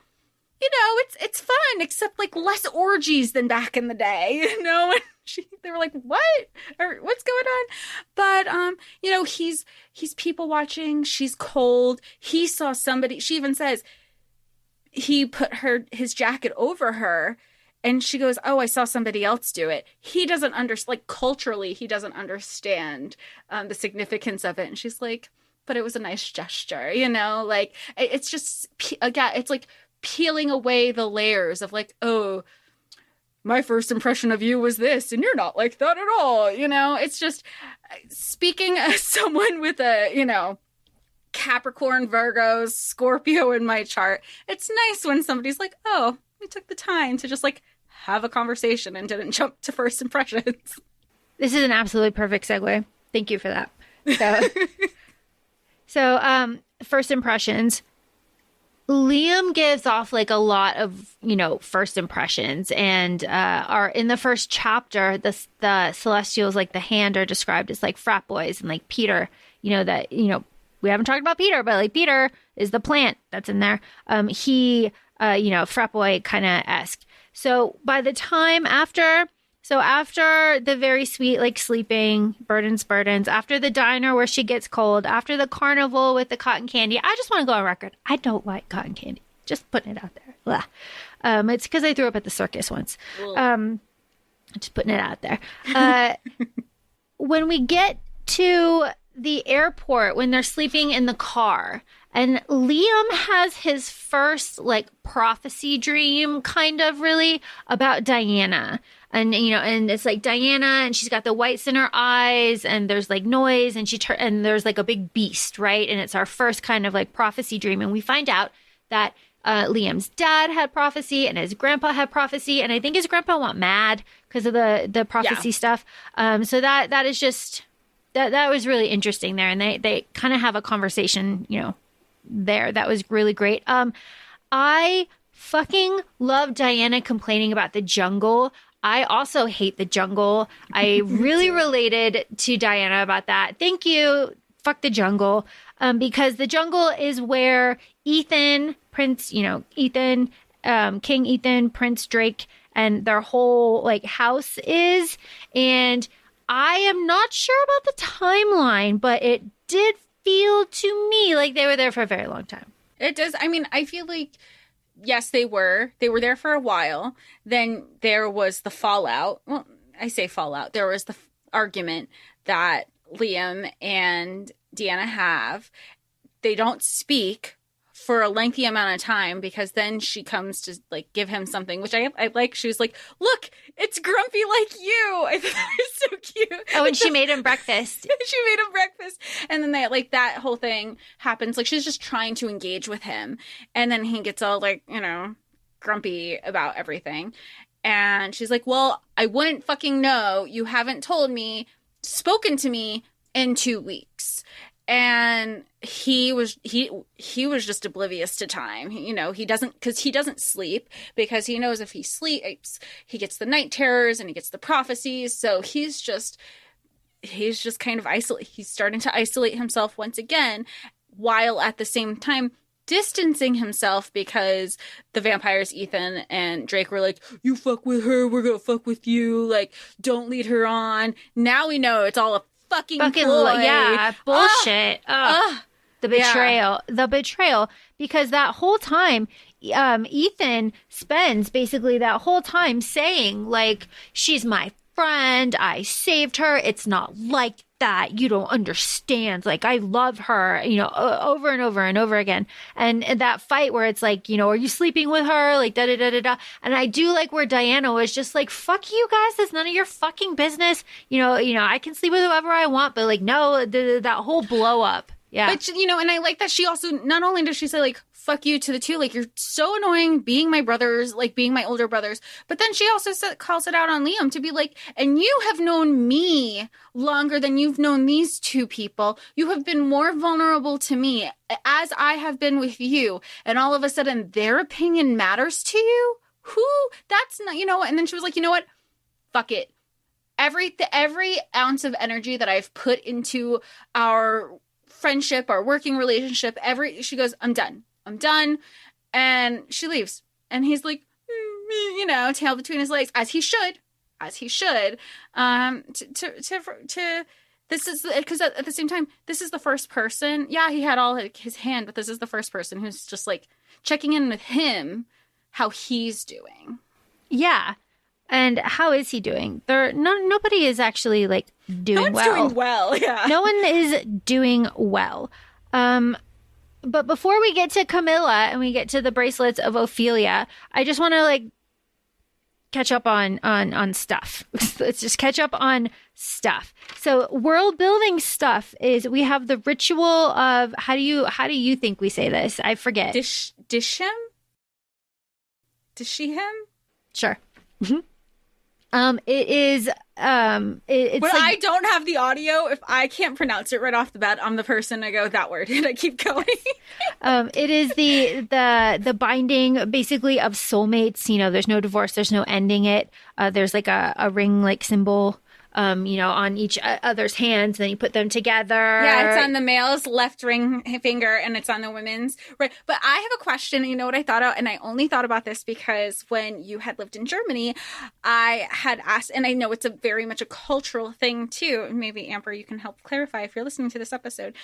it's fun, except like less orgies than back in the day, And they were like, what? Or what's going on? But, he's people watching. She's cold. He saw somebody. She even says he put his jacket over her. And she goes, oh, I saw somebody else do it. He doesn't understand, like culturally, he doesn't understand the significance of it. And she's like, but it was a nice gesture, like it's just, again, it's like peeling away the layers of like, oh, my first impression of you was this, and you're not like that at all. It's just speaking as someone with a, Capricorn, Virgo, Scorpio in my chart. It's nice when somebody's like, oh, we took the time to just like have a conversation and didn't jump to first impressions. This is an absolutely perfect segue. Thank you for that. So first impressions. Liam gives off like a lot of, first impressions, and are in the first chapter, the Celestials, like the Hand, are described as like frat boys, and like Peter, we haven't talked about Peter, but like Peter is the plant that's in there. He, frat boy kind of esque. So by the time after the very sweet, like sleeping, burdens, after the diner where she gets cold, after the carnival with the cotton candy, I just want to go on record. I don't like cotton candy. Just putting it out there. Blah. It's because I threw up at the circus once. Just putting it out there. When we get to the airport, when they're sleeping in the car, and Liam has his first like prophecy dream, kind of really, about Diana. And, and it's like Diana, and she's got the whites in her eyes, and there's like noise, and and there's like a big beast, right? And it's our first kind of like prophecy dream. And we find out that Liam's dad had prophecy, and his grandpa had prophecy. And I think his grandpa went mad because of the prophecy stuff. So that is just, that was really interesting there. And they kind of have a conversation, there. That was really great. I fucking love Diana complaining about the jungle. I also hate the jungle. I really related to Diana about that. Thank you. Fuck the jungle. Because the jungle is where Ethan, King Ethan, Prince Drake, and their whole like house is. And I am not sure about the timeline, but it did feel to me like they were there for a very long time. It does. I mean, I feel like, yes, they were there for a while. Then there was the fallout. Well, I say fallout. There was the argument that Liam and Deanna have. They don't speak for a lengthy amount of time, because then she comes to like give him something, which I like. She was like, look, it's Grumpy like you. I thought that was so cute. Oh, and she made him breakfast. She made him breakfast. And then they like that whole thing happens. Like she's just trying to engage with him. And then he gets all like, grumpy about everything. And she's like, well, I wouldn't fucking know. You haven't spoken to me in 2 weeks. And he was just oblivious to time. He doesn't sleep, because he knows if he sleeps, he gets the night terrors and he gets the prophecies. So he's just kind of isolated. He's starting to isolate himself once again, while at the same time distancing himself, because the vampires, Ethan and Drake, were like, you fuck with her, we're gonna fuck with you. Like, don't lead her on. Now we know it's all a fucking ploy. Yeah, bullshit. The betrayal, because that whole time Ethan spends basically that whole time saying like, she's my friend, I saved her, it's not like that, you don't understand, like I love her, over and over and over again. And that fight where it's like, are you sleeping with her, like da da da da da. And I do like where Diana was just like, fuck you guys, that's none of your fucking business. I can sleep with whoever I want, but like, no, that whole blow up. Yeah. But, you know, and I like that she also, not only does she say, like, fuck you to the two, like, you're so annoying being my brothers, like, being my older brothers. But then she also calls it out on Liam to be like, and you have known me longer than you've known these two people. You have been more vulnerable to me as I have been with you. And all of a sudden, their opinion matters to you? Who? That's not, you know what? And then she was like, you know what? Fuck it. Every ounce of energy that I've put into our friendship, our working relationship, she goes, I'm done. And she leaves. And he's like, you know, tail between his legs, as he should. This is, because at the same time, this is the first person. Yeah, he had all his hand, but this is the first person who's just like checking in with him, how he's doing. Yeah. And how is he doing? Nobody is actually like doing well. No one's doing well, yeah. No one is doing well. But before we get to Camilla and we get to the bracelets of Ophelia, I just want to like catch up on stuff. Let's just catch up on stuff. So world building stuff is we have the ritual of how do you think we say this? I forget. Dishim? Dishihim? Sure. Mm-hmm. It is, it's when like, I don't have the audio, if I can't pronounce it right off the bat, I'm the person to go, that word, and I keep going. It is the binding basically of soulmates. You know, there's no divorce, there's no ending it. There's like a ring like symbol, you know, on each other's hands, then you put them together. Yeah, it's on the male's left ring finger and it's on the women's right. But I have a question. You know what I thought of? And I only thought about this because when you had lived in Germany, I had asked, and I know it's very much a cultural thing too. Maybe Amber, you can help clarify if you're listening to this episode.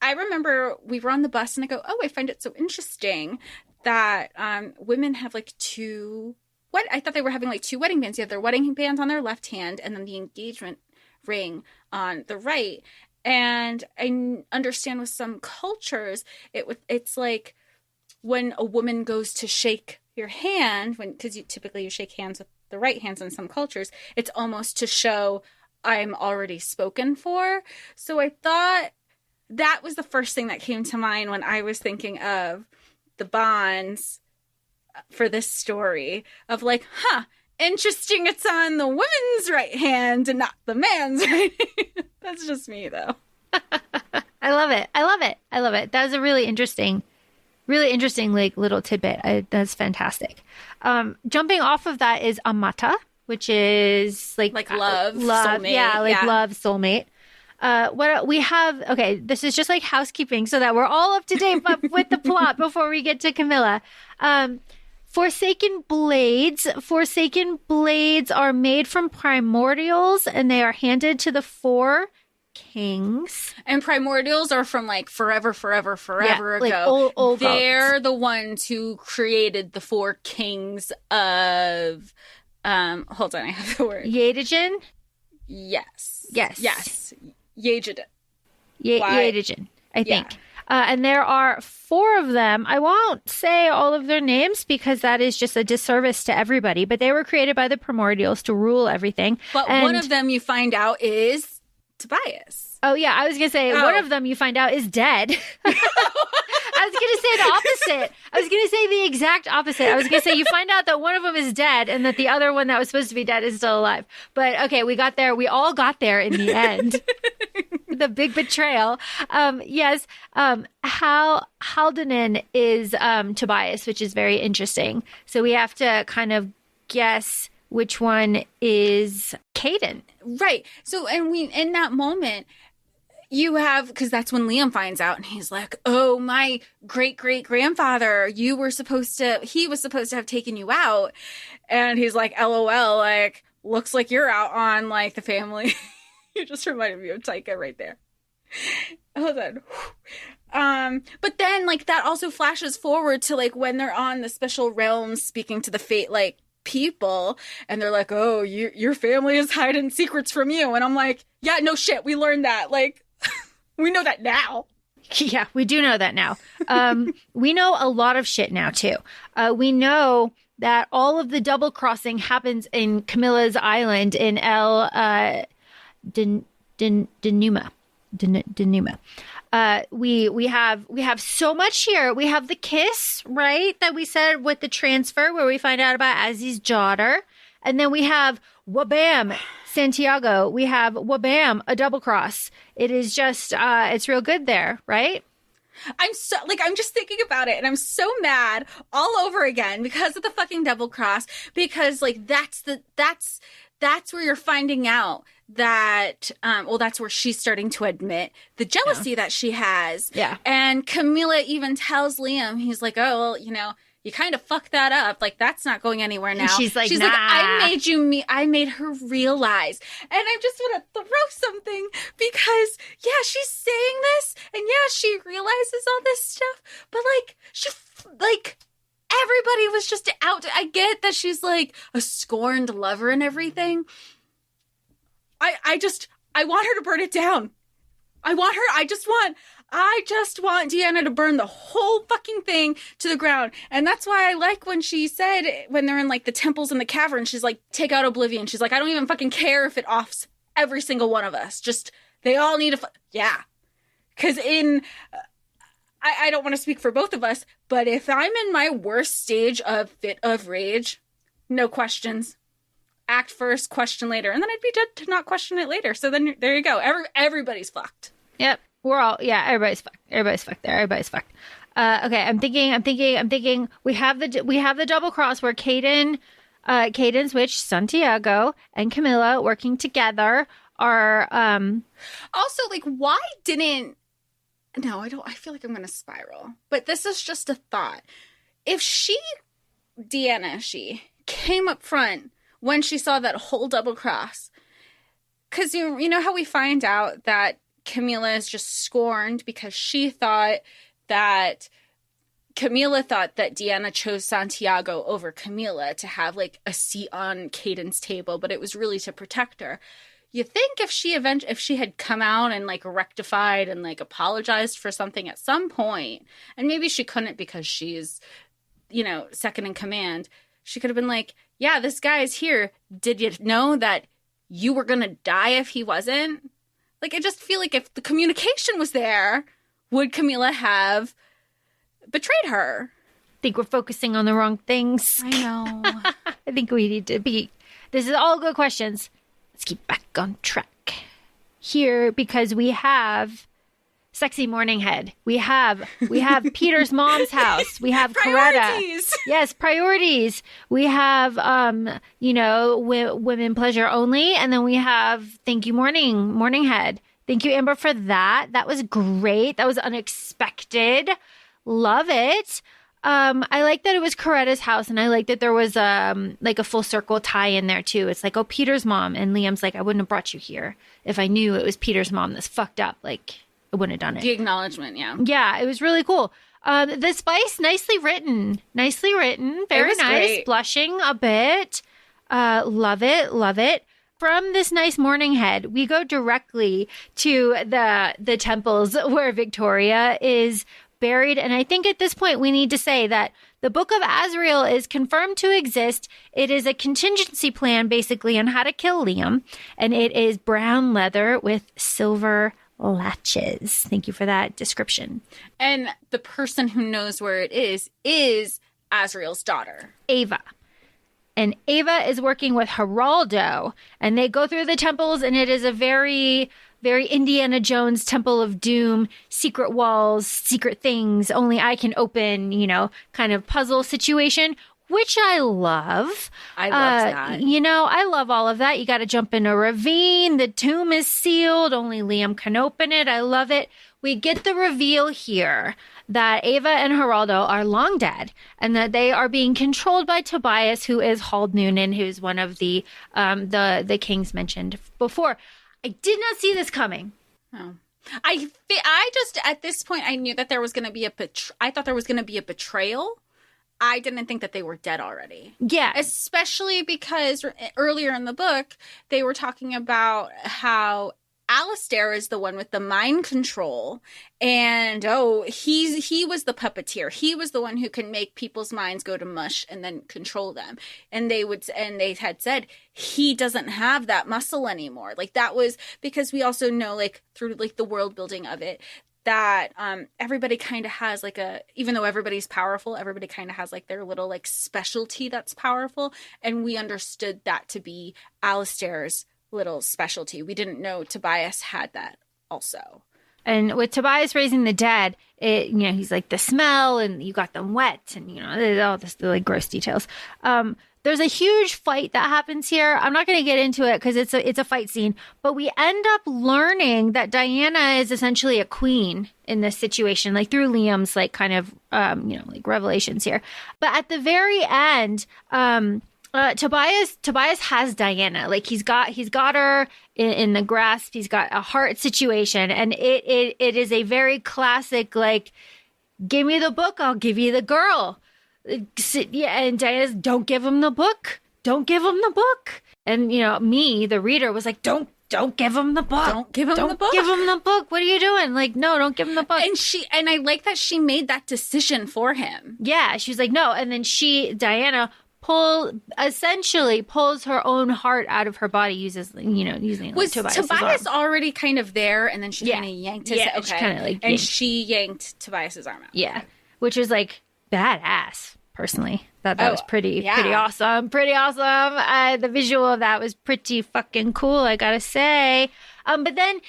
I remember we were on the bus and I go, oh, I find it so interesting that women have like two. What? I thought they were having like two wedding bands. You have their wedding bands on their left hand and then the engagement ring on the right. And I understand with some cultures, it's like when a woman goes to shake your hand, because typically you shake hands with the right hands in some cultures, it's almost to show I'm already spoken for. So I thought that was the first thing that came to mind when I was thinking of the bonds for this story of like, interesting, it's on the woman's right hand and not the man's right hand. That's just me though. I love it. That was a really interesting like little tidbit. That's fantastic. Jumping off of that is Amata, which is like love, soulmate. Yeah, love, soulmate. What we have, okay, this is just like housekeeping so that we're all up to date with the plot before we get to Camilla. Forsaken blades are made from primordials and they are handed to the four kings. And primordials are from like forever ago. Like old They're the ones who created the four kings of, hold on, I have the word. Yadijin? Yes. Yadijin. Yadijin, I think. Yeah. And there are four of them. I won't say all of their names because that is just a disservice to everybody. But they were created by the primordials to rule everything. But one of them you find out is Tobias. Oh, yeah. I was going to say one of them you find out is dead. I was going to say the opposite. I was going to say the exact opposite. I was going to say you find out that one of them is dead and that the other one that was supposed to be dead is still alive. But okay, we got there. We all got there in the end. The big betrayal. Yes. Haldanen is Tobias, which is very interesting. So we have to kind of guess which one is Caden. Right. So, and we, in that moment, you have, because that's when Liam finds out and he's like, oh, my great-great-grandfather, he was supposed to have taken you out. And he's like, LOL, like, looks like you're out on like the family. You just reminded me of Taika right there. Hold on. But then like that also flashes forward to like when they're on the special realms speaking to the fate like people and they're like, oh, your family is hiding secrets from you. And I'm like, yeah, no shit. We learned that. Like, we know that now. Yeah, we do know that now. We know a lot of shit now too. We know that all of the double crossing happens in Camilla's island in Denuma. we have so much here. We have the kiss, right? That we said with the transfer where we find out about Azzy's daughter. And then we have wabam, Santiago. We have wabam, a double cross. It is just, it's real good there, right? I'm just thinking about it and I'm so mad all over again because of the fucking double cross, because like that's where you're finding out that, that's where she's starting to admit the jealousy that she has. Yeah. And Camila even tells Liam, he's like, oh, well, you kind of fucked that up. Like, that's not going anywhere now. And she's like, nah. I made her realize. And I just want to throw something because, yeah, she's saying this and yeah, she realizes all this stuff. But everybody was just out. I get that she's like a scorned lover and everything. I want her to burn it down. I just want Deanna to burn the whole fucking thing to the ground. And that's why I like when she said, when they're in like the temples in the cavern, she's like, take out oblivion. She's like, I don't even fucking care if it offs every single one of us. Just, they all need yeah. Cause I don't want to speak for both of us, but if I'm in my worst stage of fit of rage, no questions. Act first, question later. And then I'd be dead to not question it later. So then there you go. Everybody's fucked. Yep. Everybody's fucked. Everybody's fucked there. Everybody's fucked. Okay. I'm thinking we have the double cross where Caden's witch, Santiago, and Camilla working together are, also like, why didn't, no, I feel like I'm going to spiral, but this is just a thought. If Deanna came up front when she saw that whole double cross, because you know how we find out that Camila is just scorned because Camila thought that Deanna chose Santiago over Camila to have like a seat on Caden's table, but it was really to protect her. You think if she had come out and like rectified and like apologized for something at some point, and maybe she couldn't because she's, second in command, she could have been like, yeah, this guy's here. Did you know that you were going to die if he wasn't? Like, I just feel like if the communication was there, would Camila have betrayed her? I think we're focusing on the wrong things. I know. I think we need to be. This is all good questions. Let's keep back on track here because we have Sexy Morning Head. We have Peter's mom's house. We have priorities. Coretta. Yes, priorities. We have women pleasure only, and then we have Thank You Morning Head. Thank you, Amber, for that. That was great. That was unexpected. Love it. I like that it was Coretta's house, and I like that there was like a full circle tie in there too. It's like, oh, Peter's mom, and Liam's like, I wouldn't have brought you here if I knew it was Peter's mom that's fucked up. Like, I wouldn't have done it. The acknowledgement, yeah. Yeah, it was really cool. The spice, nicely written. Very nice. Great. Blushing a bit. Love it. From this nice morning head, we go directly to the temples where Victoria is buried. And I think at this point we need to say that the Book of Azrael is confirmed to exist. It is a contingency plan basically on how to kill Liam. And it is brown leather with silver latches. Thank you for that description. And the person who knows where it is Azrael's daughter, Ava. And Ava is working with Geraldo, and they go through the temples, and it is a very, very Indiana Jones Temple of Doom, secret walls, secret things, only I can open, kind of puzzle situation, which I love. I love that. I love all of that. You got to jump in a ravine. The tomb is sealed. Only Liam can open it. I love it. We get the reveal here that Ava and Geraldo are long dead and that they are being controlled by Tobias, who is Hald Noonan, who's one of the kings mentioned before. I did not see this coming. Oh. I just, at this point, I knew that there was going to be I thought there was going to be a betrayal. I didn't think that they were dead already. Yeah. Especially because earlier in the book, they were talking about how Alistair is the one with the mind control, and he was the puppeteer. He was the one who can make people's minds go to mush and then control them. And they had said he doesn't have that muscle anymore. Like, that was because we also know, like, through like the world building of it, that everybody kind of has like even though everybody's powerful, everybody kind of has like their little like specialty that's powerful. And we understood that to be Alistair's little specialty. We didn't know Tobias had that also. And with Tobias raising the dead, he's like the smell and you got them wet and, all this like gross details. There's a huge fight that happens here. I'm not going to get into it because it's a fight scene, but we end up learning that Diana is essentially a queen in this situation, like through Liam's like kind of, like revelations here. But at the very end, Tobias has Diana. Like he's got her in the grasp. He's got a heart situation, and it is a very classic like, give me the book, I'll give you the girl. Yeah, and Diana's, don't give him the book. Don't give him the book. And me, the reader, was like, don't give him the book. Don't give him the book. Give him the book. What are you doing? Like, no, don't give him the book. And I like that she made that decision for him. Yeah, she was like, no. And then Diana essentially pulls her own heart out of her body, using was Tobias's Tobias arm. already kind of there, and then she kind of yanked his okay. She kind of like she yanked Tobias's arm out. Yeah, which was like badass. Personally, that was pretty awesome. Pretty awesome. The visual of that was pretty fucking cool, I gotta say. But then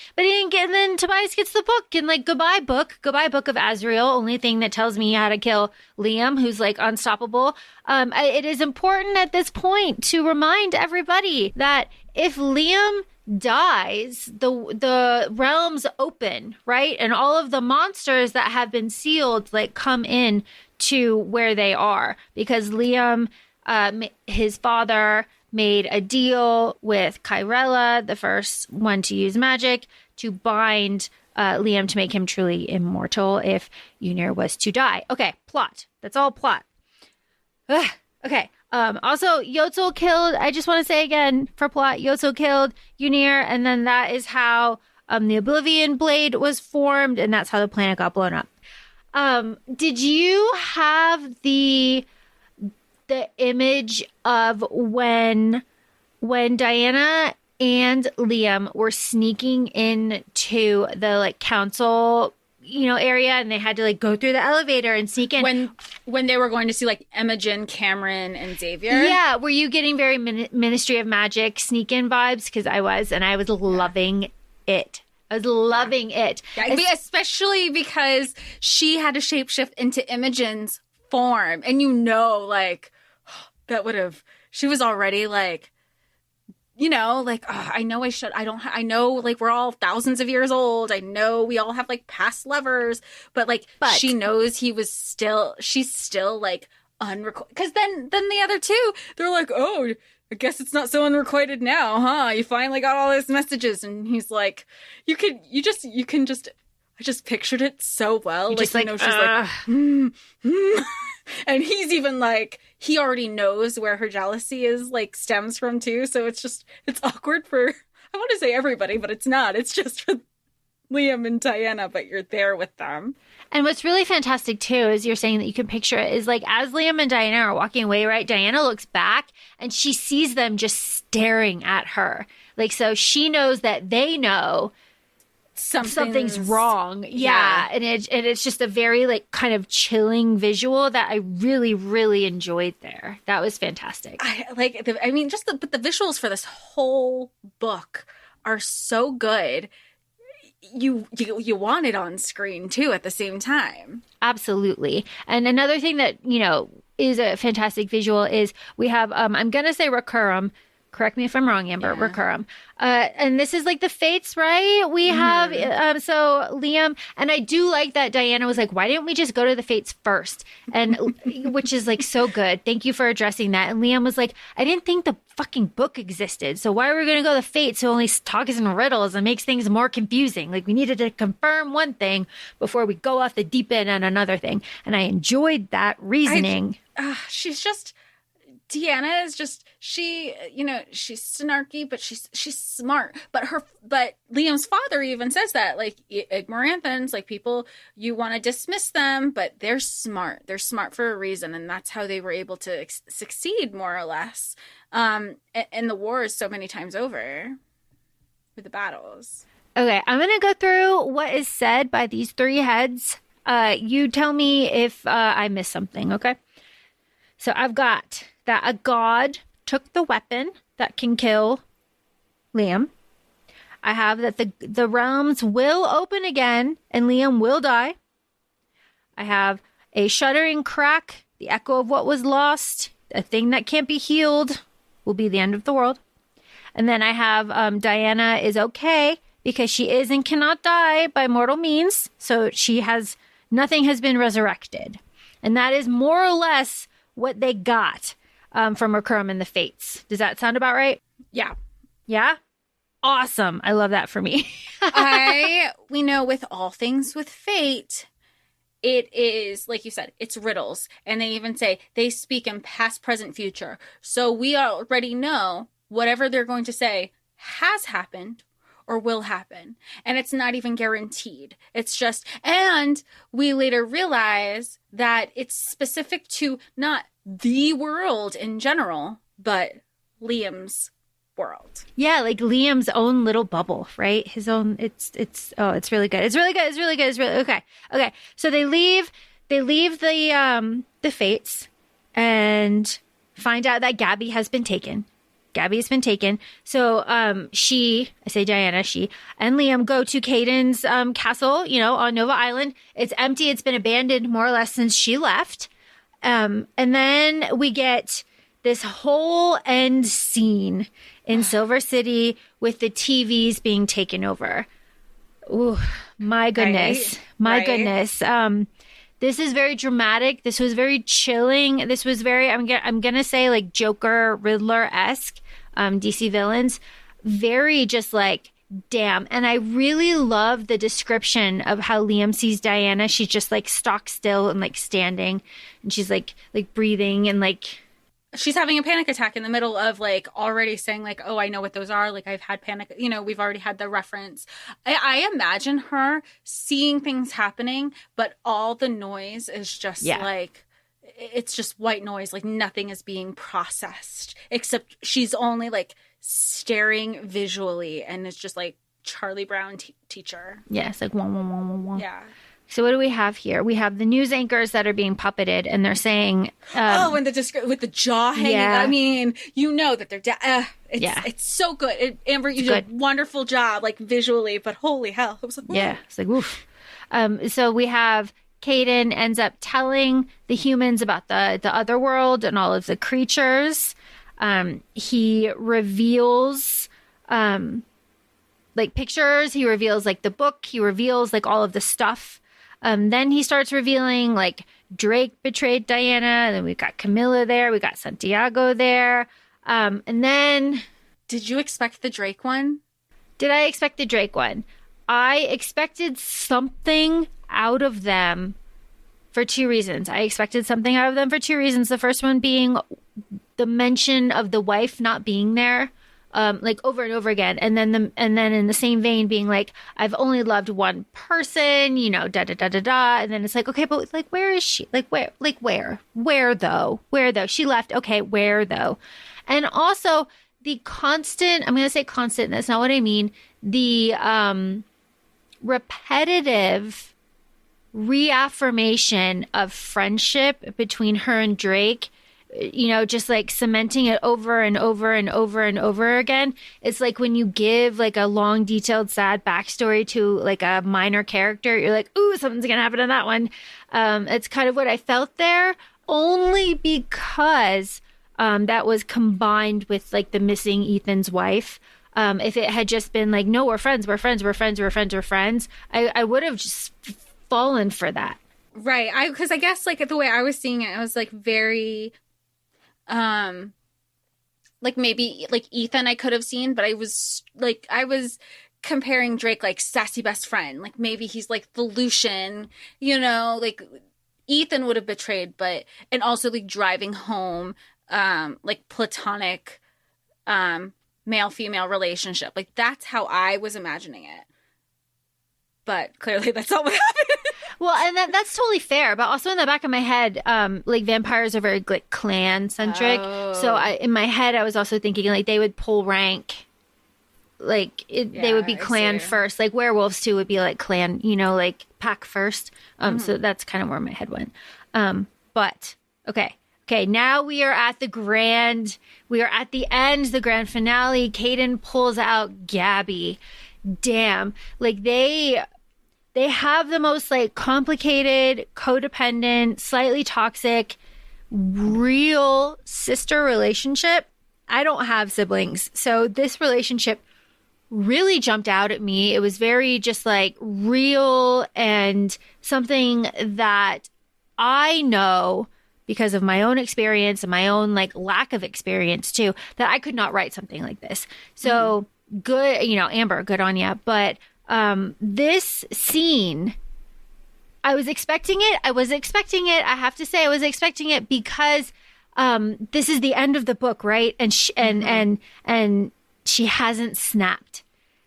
Tobias gets the book and like, goodbye book of Azrael. Only thing that tells me how to kill Liam, who's like unstoppable. It is important at this point to remind everybody that if Liam dies, the realms open, right? And all of the monsters that have been sealed like come in to where they are, because Liam, his father, made a deal with Kyrella, the first one to use magic, to bind Liam to make him truly immortal if Ynir was to die. Okay, plot. That's all plot. Okay. Also, Yotzel killed, I just want to say again, for plot, Yotzel killed Ynir, and then that is how the Oblivion Blade was formed, and that's how the planet got blown up. Did you have the image of when Diana and Liam were sneaking into the like council, area, and they had to like go through the elevator and sneak in when they were going to see like Imogen, Cameron, and Xavier? Yeah, were you getting very Ministry of Magic sneak in vibes? Because I was loving it. I was loving it. Yeah, especially because she had to shapeshift into Imogen's form. And like, that would have, she was already like, I know I should, I know like we're all thousands of years old. I know we all have like past lovers, but she knows she's still like unrequited. Because then the other two, they're like, oh, I guess it's not so unrequited now, huh? You finally got all those messages. And he's like, I just pictured it so well. She's like, and he's even like, he already knows where her jealousy is like stems from too. So it's awkward for, I want to say everybody, but it's not. It's just for Liam and Diana, but you're there with them. And what's really fantastic too is you're saying that you can picture it is like as Liam and Diana are walking away, right? Diana looks back and she sees them just staring at her. Like, so she knows that they know something's wrong. Yeah. And it's just a very like kind of chilling visual that I really, really enjoyed there. That was fantastic. But the visuals for this whole book are so good. You want it on screen too at the same time. Absolutely. And another thing that, is a fantastic visual is we have, I'm going to say Recurrum. Correct me if I'm wrong, Amber. Yeah. Recurrum. And this is like the Fates, right? We have, so Liam, and I do like that Diana was like, why didn't we just go to the Fates first? And which is like so good. Thank you for addressing that. And Liam was like, I didn't think the fucking book existed. So why are we going to go to the Fates who only talks in riddles and makes things more confusing? Like we needed to confirm one thing before we go off the deep end on another thing. And I enjoyed that reasoning. Deanna is just, she's snarky, but she's smart. But Liam's father even says that, like, Igmoranthans, like, people, you want to dismiss them, but they're smart. They're smart for a reason, and that's how they were able to succeed, more or less, in the wars so many times over with the battles. Okay, I'm going to go through what is said by these three heads. You tell me if I missed something, okay? So I've got that a god took the weapon that can kill Liam. I have that the realms will open again and Liam will die. I have a shuddering crack, the echo of what was lost, a thing that can't be healed will be the end of the world. And then I have Diana is okay because she is and cannot die by mortal means. So nothing has been resurrected. And that is more or less what they got from Recurrum and the Fates. Does that sound about right? Yeah. Yeah? Awesome. I love that for me. We know with all things with fate, it is, like you said, it's riddles. And they even say they speak in past, present, future. So we already know whatever they're going to say has happened or will happen. And it's not even guaranteed. It's just, and we later realize that it's specific to not the world in general, but Liam's world. Yeah, like Liam's own little bubble, right? His own, it's really good. It's really good. Okay. So they leave the Fates and find out that Gabby has been taken. So Diana, she and Liam go to Caden's castle, on Nova Island. It's empty. It's been abandoned more or less since she left. And then we get this whole end scene in Silver City with the TVs being taken over. Ooh, my goodness. Goodness. This is very dramatic. This was very chilling. This was very, I'm going to say like Joker, Riddler-esque, DC villains. Very just like, damn. And I really love the description of how Liam sees Diana. She's just like stock still and like standing, and she's like breathing and like, she's having a panic attack in the middle of like already saying like, oh, I know what those are. Like I've had panic, we've already had the reference. I imagine her seeing things happening, but all the noise is just like, it's just white noise. Like nothing is being processed except she's only like staring visually. And it's just like Charlie Brown teacher. Yeah. It's like, wah. Yeah. So what do we have here? We have the news anchors that are being puppeted, and they're saying, and with the jaw hanging. Yeah. I mean, that they're it's so good. Amber, you did a wonderful job, like visually, but holy hell, it was like, yeah, it's like woof. So we have Caden ends up telling the humans about the other world and all of the creatures. He reveals like pictures. He reveals like the book. He reveals like all of the stuff. Then he starts revealing like Drake betrayed Diana. And then we've got Camilla there. We got Santiago there. And then... Did you expect the Drake one? Did I expect the Drake one? I expected something out of them for two reasons. The first one being the mention of the wife not being there. Like over and over again. And then in the same vein being like, I've only loved one person, da da da da da. And then it's like, okay, but like, where is she? Where though? She left. Okay. Where though? And also the constant, I'm going to say constant. That's not what I mean. The, repetitive reaffirmation of friendship between her and Drake, just like cementing it over and over and over and over again. It's like when you give like a long, detailed, sad backstory to like a minor character, you're like, ooh, something's going to happen in that one. It's kind of what I felt there, only because that was combined with like the missing Ethan's wife. If it had just been like, no, we're friends, I would have just fallen for that. Right. Because I guess like the way I was seeing it, I was like very... like maybe like Ethan I could have seen, but I was comparing Drake like sassy best friend, like maybe he's like the Lucian, like Ethan would have betrayed, and also like driving home, like platonic male female relationship, like that's how I was imagining it, but clearly that's not what happened. Well, and that's totally fair, but also in the back of my head, like vampires are very like clan centric. Oh. So in my head, I was also thinking like they would pull rank like they would be I clan see. first. Like werewolves too would be like clan, like pack first. So that's kind of where my head went. But okay. Now we are at the end, the grand finale. Caden pulls out Gabby. Damn. Like they have the most like complicated, codependent, slightly toxic, real sister relationship. I don't have siblings. So this relationship really jumped out at me. It was very just like real and something that I know because of my own experience and my own like lack of experience too, that I could not write something like this. So good, Amber, good on you. But this scene, I was expecting it. I have to say I was expecting it because this is the end of the book, right? And and she hasn't snapped.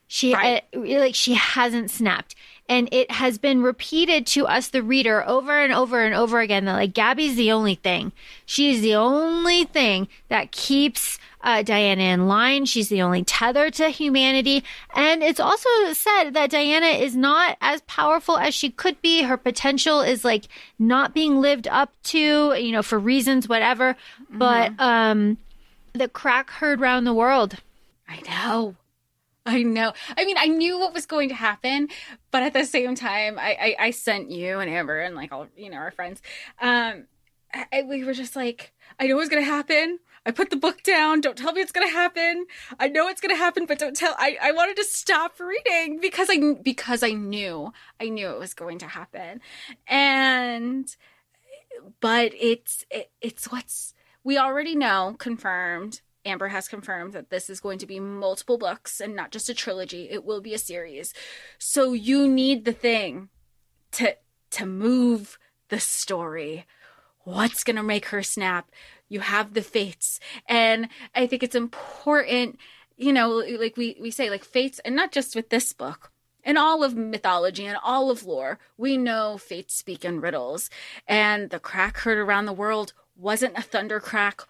She hasn't snapped. And it has been repeated to us, the reader, over and over and over again that like Gabby's the only thing. She's the only thing that keeps Diana in line. She's the only tether to humanity. And it's also said that Diana is not as powerful as she could be. Her potential is like not being lived up to, for reasons, whatever. But the crack heard round the world. I know. I mean, I knew what was going to happen, but at the same time, I sent you and Amber and like all, our friends. We were just like, I know what's going to happen. I put the book down. Don't tell me it's going to happen. I know it's going to happen, but don't tell. I wanted to stop reading because I knew it was going to happen. But it's what's we already know, confirmed. Amber has confirmed that this is going to be multiple books and not just a trilogy. It will be a series. So you need the thing to move the story. What's going to make her snap? You have the fates. And I think it's important, like we say, like fates, and not just with this book. In all of mythology and all of lore, we know fates speak in riddles. And the crack heard around the world wasn't a thunder crack,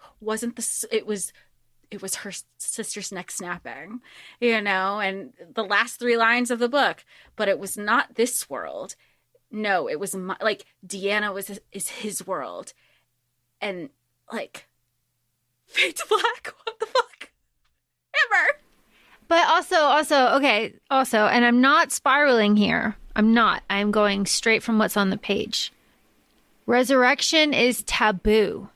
it was her sister's neck snapping, and the last 3 lines of the book. But it was not this world. No, it was like Deanna is his world. And like, fate's black. What the fuck? Amber. But also, and I'm not spiraling here. I'm going straight from what's on the page. Resurrection is taboo.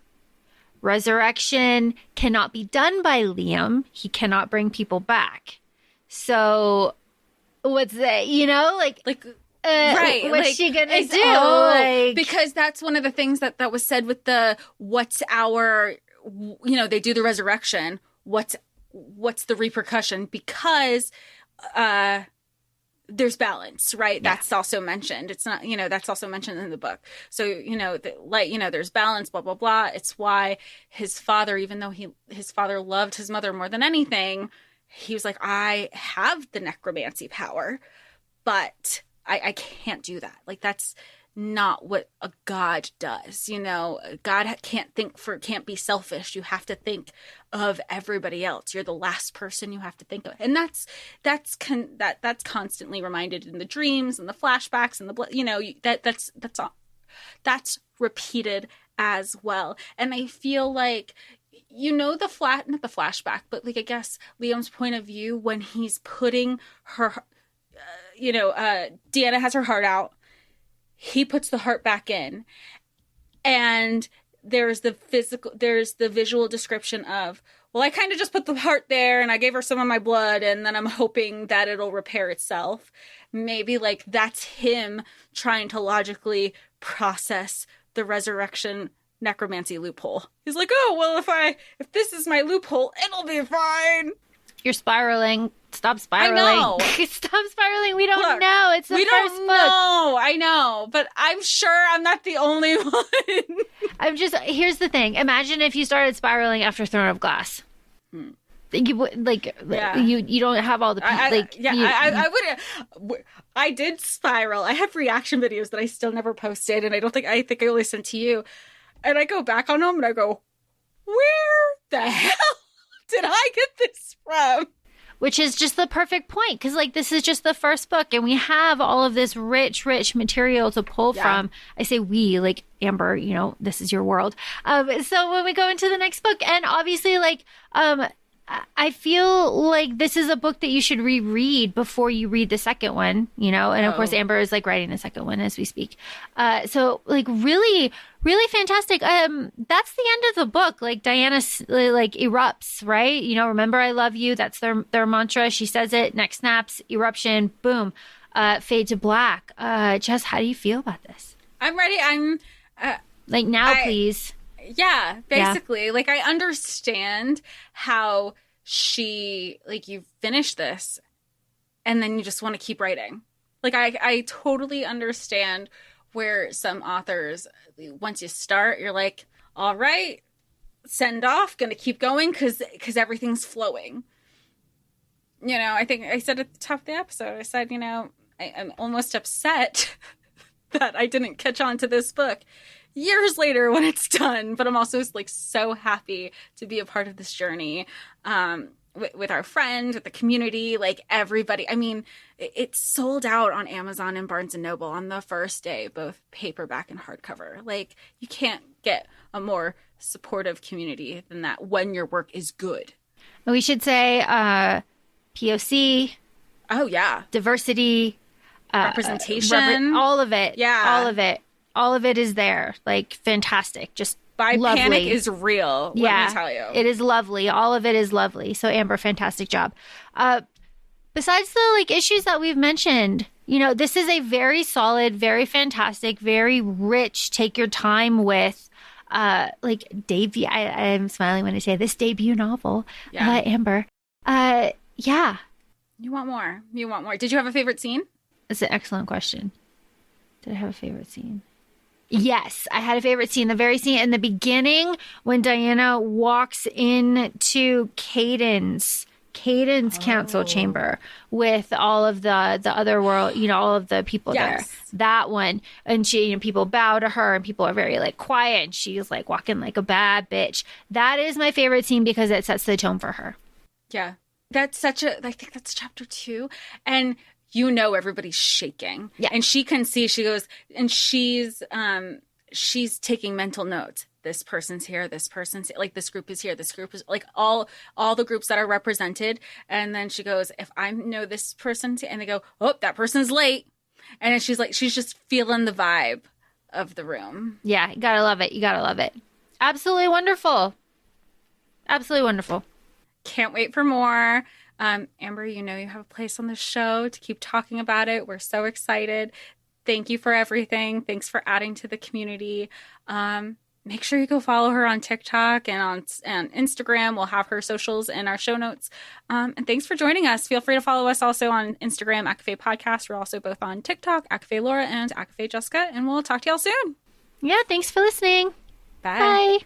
Resurrection cannot be done by Liam. He cannot bring people back. So what's that? Right. What's she gonna do? Because that's one of the things that was said with the what's our, they do the resurrection. What's the repercussion? Because there's balance, right? Yeah. That's also mentioned. It's not, that's also mentioned in the book. So, there's balance, blah, blah, blah. It's why his father, even though his father loved his mother more than anything, he was like, I have the necromancy power, but I can't do that. Like, that's not what a god does. God can't be selfish. You have to think of everybody else. You're the last person you have to think of. And that's constantly reminded in the dreams and the flashbacks and the, that's repeated as well. And I feel like, not the flashback, but like, I guess Liam's point of view when he's putting her, Deanna has her heart out. He puts the heart back in, and there's the visual description of, well, I kind of just put the heart there and I gave her some of my blood and then I'm hoping that it'll repair itself. Maybe like that's him trying to logically process the resurrection necromancy loophole. He's like, oh, well, if this is my loophole, it'll be fine. You're spiraling. Stop spiraling. I know. Stop spiraling. We don't know. It's the first book. We don't know. I know. But I'm sure I'm not the only one. Here's the thing. Imagine if you started spiraling after Throne of Glass. You don't have all the people. I would. I did spiral. I have reaction videos that I still never posted, and I think I only sent to you. And I go back on them and I go, where the hell did I get this from? which is just the perfect point. Because like, this is just the first book and we have all of this rich material to pull from. I say we, like Amber, you know, this is your world. So when we go into the next book, and obviously like, I feel like this is a book that you should reread before you read the second one, you know, and of course Amber is like writing the second one as we speak. So like really fantastic. That's the end of the book. Like Diana like erupts, right? You know, remember I love you. That's their mantra. She says it, neck snaps, eruption, boom, fade to black. Jess, how do you feel about this? I'm ready. Like now, please. Yeah, basically. Yeah. Like, I understand how she, like, you finish this and then you just want to keep writing. Like, I totally understand where some authors, once you start, you're like, all right, send off, gonna keep going because everything's flowing. You know, I think I said at the top of the episode, I said, you know, I'm almost upset that I didn't catch on to this book years later when it's done, but I'm also like so happy to be a part of this journey with our friend, with the community, like everybody. I mean, it's sold out on Amazon and Barnes & Noble on the first day, both paperback and hardcover. Like, you can't get a more supportive community than that when your work is good. We should say POC. Oh, yeah. Diversity. Representation. All of it. Yeah. All of it. All of it is there. Like, fantastic. Just Bi-panic lovely. is real, let me tell you. It is lovely. All of it is lovely. So, Amber, fantastic job. Besides the, like, issues that we've mentioned, you know, this is a very solid, very fantastic, very rich, take your time with, like, debut. I'm smiling when I say this debut novel, Amber. Yeah. You want more. You want more. Did you have a favorite scene? That's an excellent question. Did I have a favorite scene? Yes, I had a favorite scene. The very scene in the beginning when Diana walks into Caden's council chamber with all of the other world, you know, all of the people there. That one. And she, you know, people bow to her and people are very like quiet and she's like walking like a bad bitch. That is my favorite scene because it sets the tone for her. Yeah. That's I think that's chapter 2. And you know, everybody's shaking. Yeah. And she can see, she goes, and she's taking mental notes. This person's here, this person's here, like this group is here, this group is like all the groups that are represented. And then she goes, if I know this person's here, and they go, oh, that person's late. And then she's like, she's just feeling the vibe of the room. Yeah. You gotta love it. You gotta love it. Absolutely wonderful. Absolutely wonderful. Can't wait for more. Amber, you know you have a place on the show to keep talking about it. We're so excited. Thank you for everything. Thanks for adding to the community. Make sure you go follow her on TikTok and on Instagram. We'll have her socials in our show notes. And thanks for joining us. Feel free to follow us also on Instagram, ACOFAE Podcast. We're also both on TikTok, ACOFAE Laura and ACOFAE Jessica. And we'll talk to y'all soon. Yeah, thanks for listening. Bye. Bye.